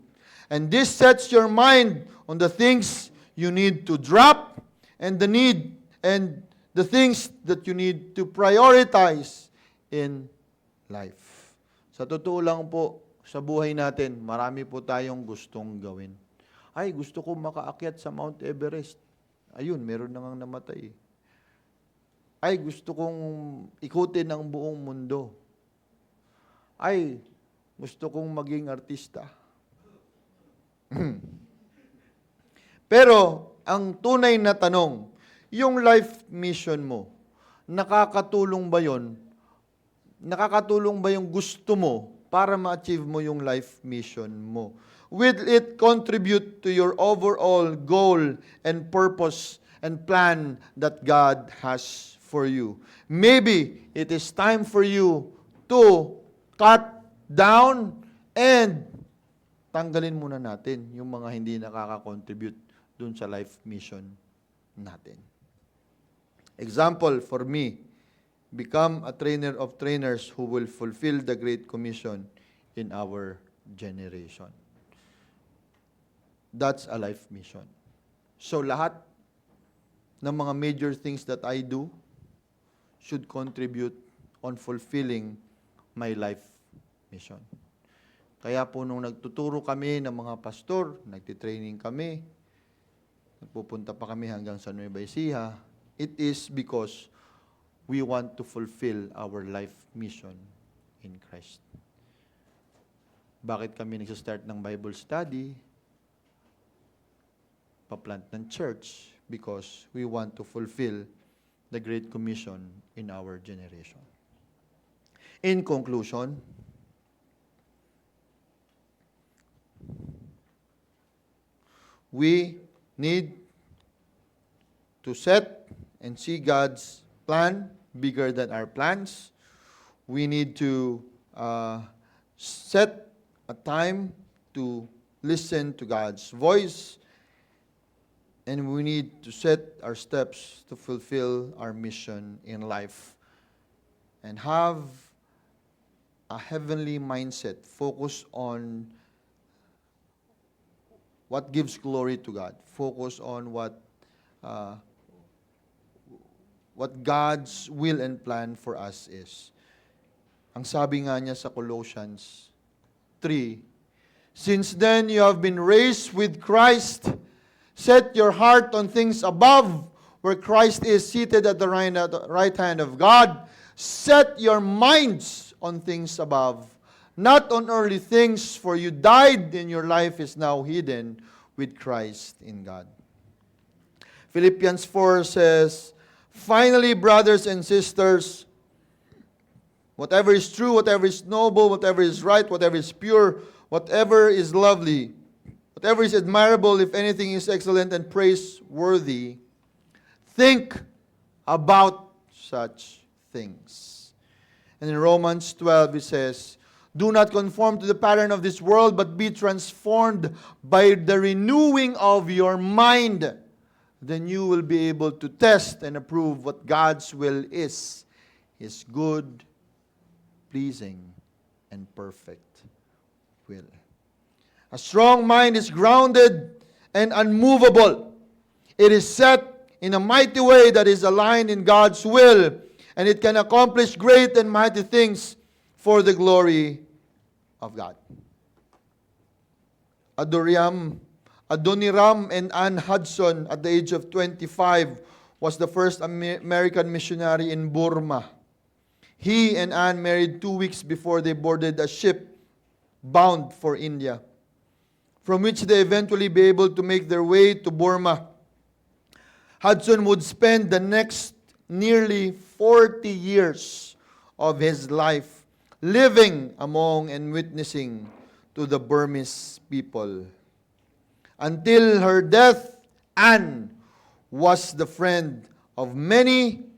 And this sets your mind on the things you need to drop and the things that you need to prioritize in life. Sa totoo lang po, sa buhay natin, marami po tayong gustong gawin. Ay, gusto ko makaakyat sa Mount Everest. Ayun, meron na ngang namatay. Ay, gusto kong ikutin ang buong mundo. Ay, gusto kong maging artista. Pero, ang tunay na tanong, yung life mission mo, nakakatulong ba yon? Nakakatulong ba yung gusto mo para ma-achieve mo yung life mission mo? Will it contribute to your overall goal and purpose and plan that God has for you? Maybe it is time for you to cut down and tanggalin muna natin yung mga hindi nakaka-contribute dun sa life mission natin. Example for me, become a trainer of trainers who will fulfill the Great Commission in our generation. That's a life mission. So lahat ng mga major things that I do should contribute on fulfilling my life mission. Kaya po nung nagtuturo kami ng mga pastor, nagtitraining kami, nagpupunta pa kami hanggang sa Nueva Ecija, it is because we want to fulfill our life mission in Christ. Bakit kami nagsastart ng Bible study? Paplant ng church? Because we want to fulfill the Great Commission in our generation. In conclusion, we need to set and see God's plan bigger than our plans. We need to set a time to listen to God's voice. And we need to set our steps to fulfill our mission in life. And have a heavenly mindset. Focus on what gives glory to God. Focus on what God's will and plan for us is. Ang sabi nga niya sa Colossians 3, "Since then you have been raised with Christ, set your heart on things above, where Christ is seated at the right hand of God. Set your minds on things above, not on earthly things, for you died and your life is now hidden with Christ in God." Philippians 4 says, "Finally, brothers and sisters, whatever is true, whatever is noble, whatever is right, whatever is pure, whatever is lovely, whatever is admirable, if anything is excellent and praiseworthy, think about such things." And in Romans 12 it says, "Do not conform to the pattern of this world, but be transformed by the renewing of your mind. Then you will be able to test and approve what God's will is, His good, pleasing, and perfect will." A strong mind is grounded and unmovable. It is set in a mighty way that is aligned in God's will, and it can accomplish great and mighty things for the glory of God. Adoniram and Ann Hudson, at the age of 25, was the first American missionary in Burma. He and Ann married 2 weeks before they boarded a ship bound for India, from which they eventually be able to make their way to Burma. Hudson would spend the next nearly 40 years of his life living among and witnessing to the Burmese people. Until her death, Anne was the friend of many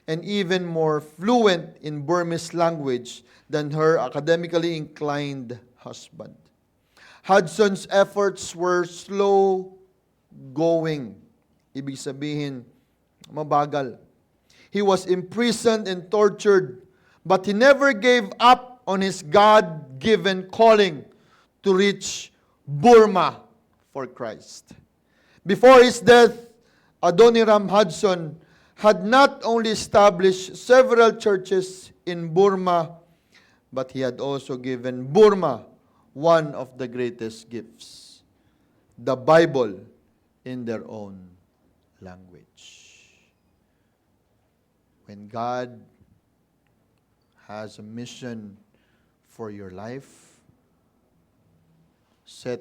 and even more fluent in Burmese language than her academically inclined husband. Hudson's efforts were slow going. Ibig sabihin, mabagal. He was imprisoned and tortured, but he never gave up on his God-given calling to reach Burma for Christ. Before his death, Adoniram Hudson had not only established several churches in Burma, but he had also given Burma one of the greatest gifts, the Bible in their own language. When God has a mission for your life, set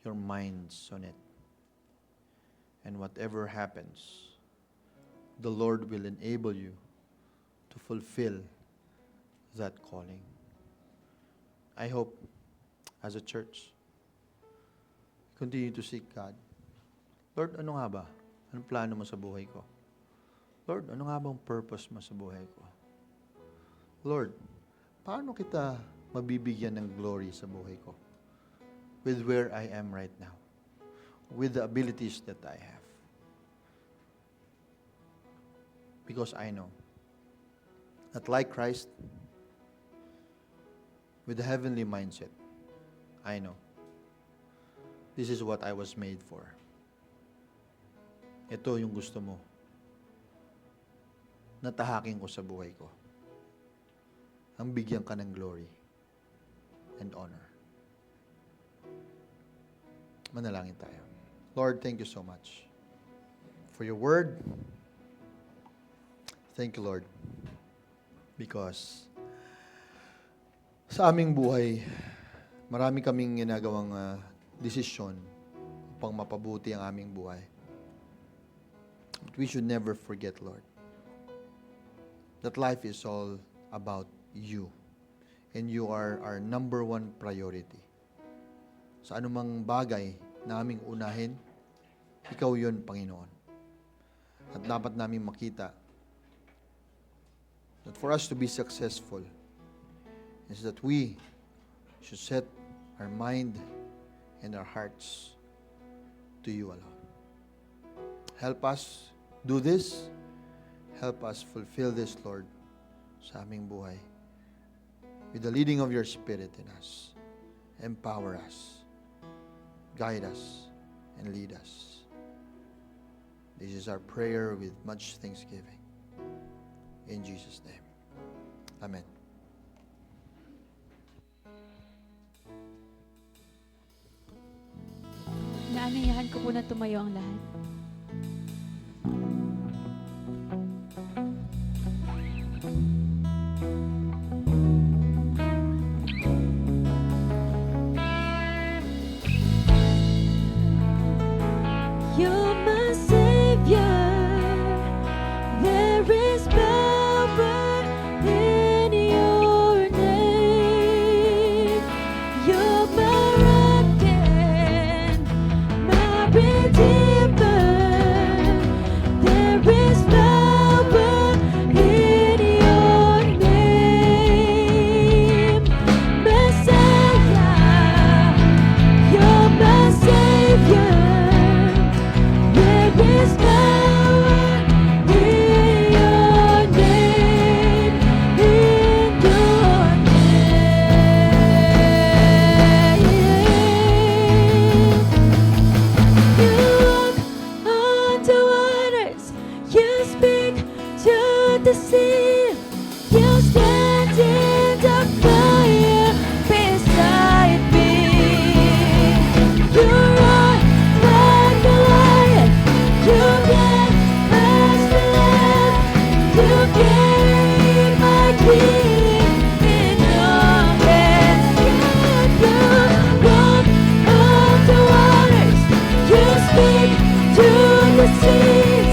your minds on it. And whatever happens, the Lord will enable you to fulfill that calling. I hope, as a church, continue to seek God. Lord, ano nga ba? Anong plano mo sa buhay ko? Lord, ano nga bang purpose mo sa buhay ko? Lord, paano kita mabibigyan ng glory sa buhay ko? With where I am right now. With the abilities that I have. Because I know that like Christ, with the heavenly mindset, I know this is what I was made for. Ito yung gusto mo. Natahakin ko sa buhay ko. Ang bigyan ka ng glory and honor. Manalangin tayo. Lord, thank you so much for your word. Thank you, Lord, because sa aming buhay, marami kaming ginagawang desisyon upang mapabuti ang aming buhay. But we should never forget, Lord, that life is all about you. And you are our number one priority. Sa anumang bagay na aming unahin, Ikaw yun, Panginoon. At dapat namin makita that for us to be successful is that we should set our mind and our hearts to you alone. Help us do this. Help us fulfill this, Lord, sa aming buhay. With the leading of your Spirit in us. Empower us. Guide us. And lead us. This is our prayer with much thanksgiving. In Jesus' name. Amen. Naanyayahan ko po na tumayo ang lahat. You're my Savior. There is power in your name. You're my rock and my Redeemer. There is power in your name. Messiah, you're my Savior. There is power in your name, in your name. You walk on the waters, you speak to the sea, you stand in the fire beside me. You roar like a lion, you get as the lamb, you carry my king in your hands. You walk on the waters, you speak to the seas,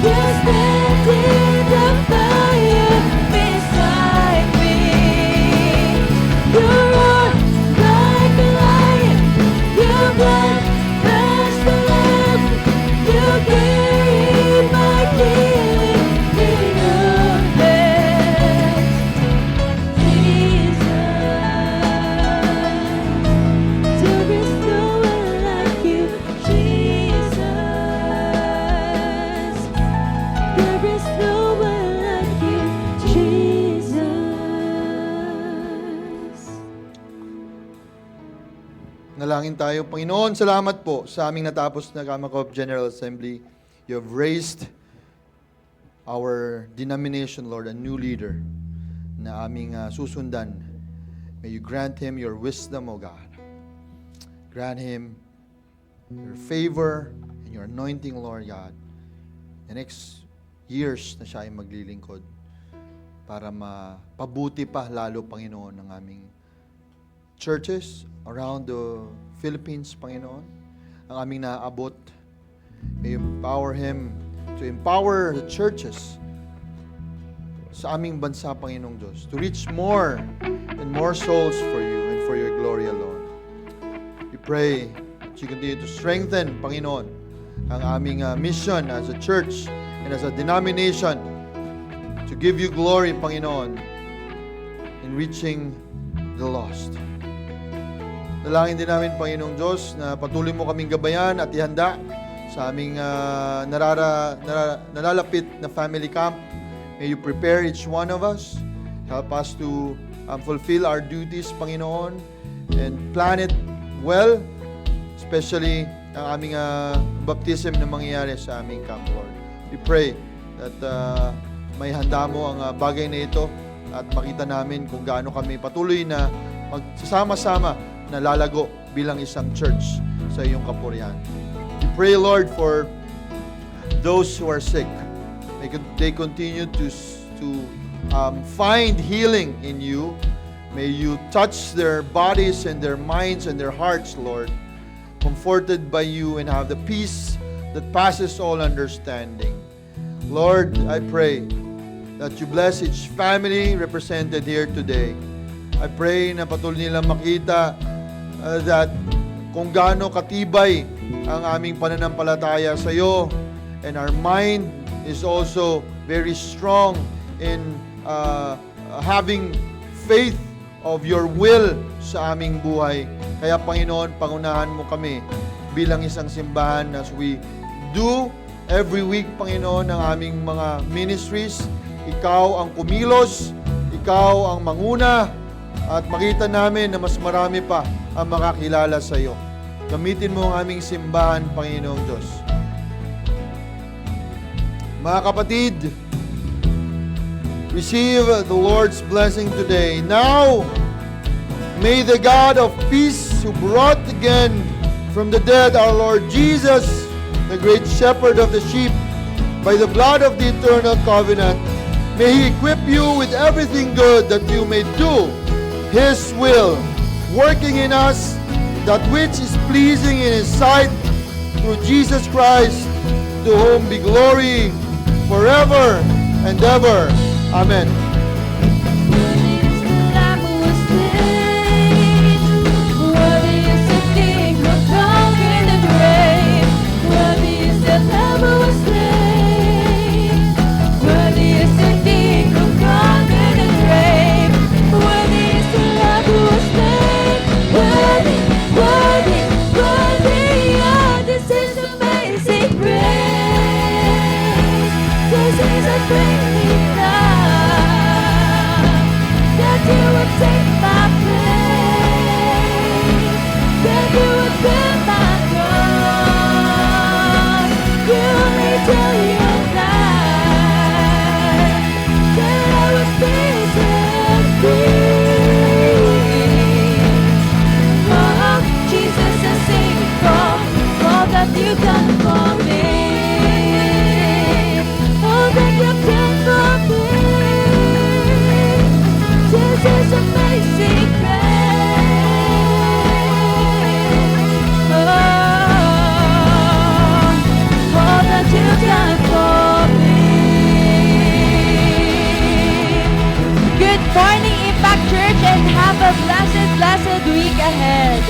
you stand in the fire beside me. You roar like a lion, you bled as the lamb, you carry my king in your hands. Jesus, there is no one like you. Jesus, there is no one like you. Jesus. Nalangin tayo. Panginoon, salamat po sa aming natapos na Kamakop General Assembly. You have raised our denomination, Lord, a new leader na aming susundan. May you grant him your wisdom, O God. Grant him your favor and your anointing, Lord God. The next years na siya ay maglilingkod para mapabuti pa lalo, Panginoon, ng aming churches around the Philippines, Panginoon. Ang aming naaabot. May you empower him to empower the churches sa aming bansa, Panginoong Diyos, to reach more and more souls for you and for your glory alone. We pray that you continue to strengthen, Panginoon, ang aming mission as a church and as a denomination to give you glory, Panginoon, in reaching the lost. Dalangin din namin, Panginoong Diyos, na patuloy mo kaming gabayan at ihanda sa aming nalalapit na family camp. May you prepare each one of us. Help us to fulfill our duties, Panginoon, and plan it well, especially ang aming baptism na mangyayari sa aming camp, Lord. We pray that may handa mo ang bagay na ito at makita namin kung gaano kami patuloy na magsasama-sama na lalago bilang isang church sa iyong kapurihan. We pray, Lord, for those who are sick. May they continue to find healing in you. May you touch their bodies and their minds and their hearts, Lord, comforted by you and have the peace that passes all understanding. Lord, I pray that you bless each family represented here today. I pray na patuloy nilang makita that kung gaano katibay ang aming pananampalataya sa iyo, and our mind is also very strong in having faith of your will sa aming buhay. Kaya Panginoon, pangunahan mo kami bilang isang simbahan as we do every week, Panginoon, ang aming mga ministries. Ikaw ang kumilos, ikaw ang manguna, at makita namin na mas marami pa ang makakilala sa iyo. Gamitin mo ang aming simbahan, Panginoong Diyos. Mga kapatid, receive the Lord's blessing today. Now, may the God of peace who brought again from the dead our Lord Jesus, the great shepherd of the sheep, by the blood of the eternal covenant, may He equip you with everything good that you may do His will, working in us that which is pleasing in His sight, through Jesus Christ, to whom be glory forever and ever. Amen. Worthy is the Lamb who was slain. Worthy is the King who conquered the grave. Worthy is the Lamb who was slain. Worthy is the King who conquered the grave. Worthy is the Lamb who was slain. Worthy, worthy, worthy. Oh, this is amazing grace. This is a great that you would take my place, that you would bear my cross. You lay down your life, that I would be set free. Oh, Jesus, I sing for all that you've done for me, all that you've done for me. This is amazing grace. Oh, all that you've done for me. Good morning, Impact Church, and have a blessed, blessed week ahead.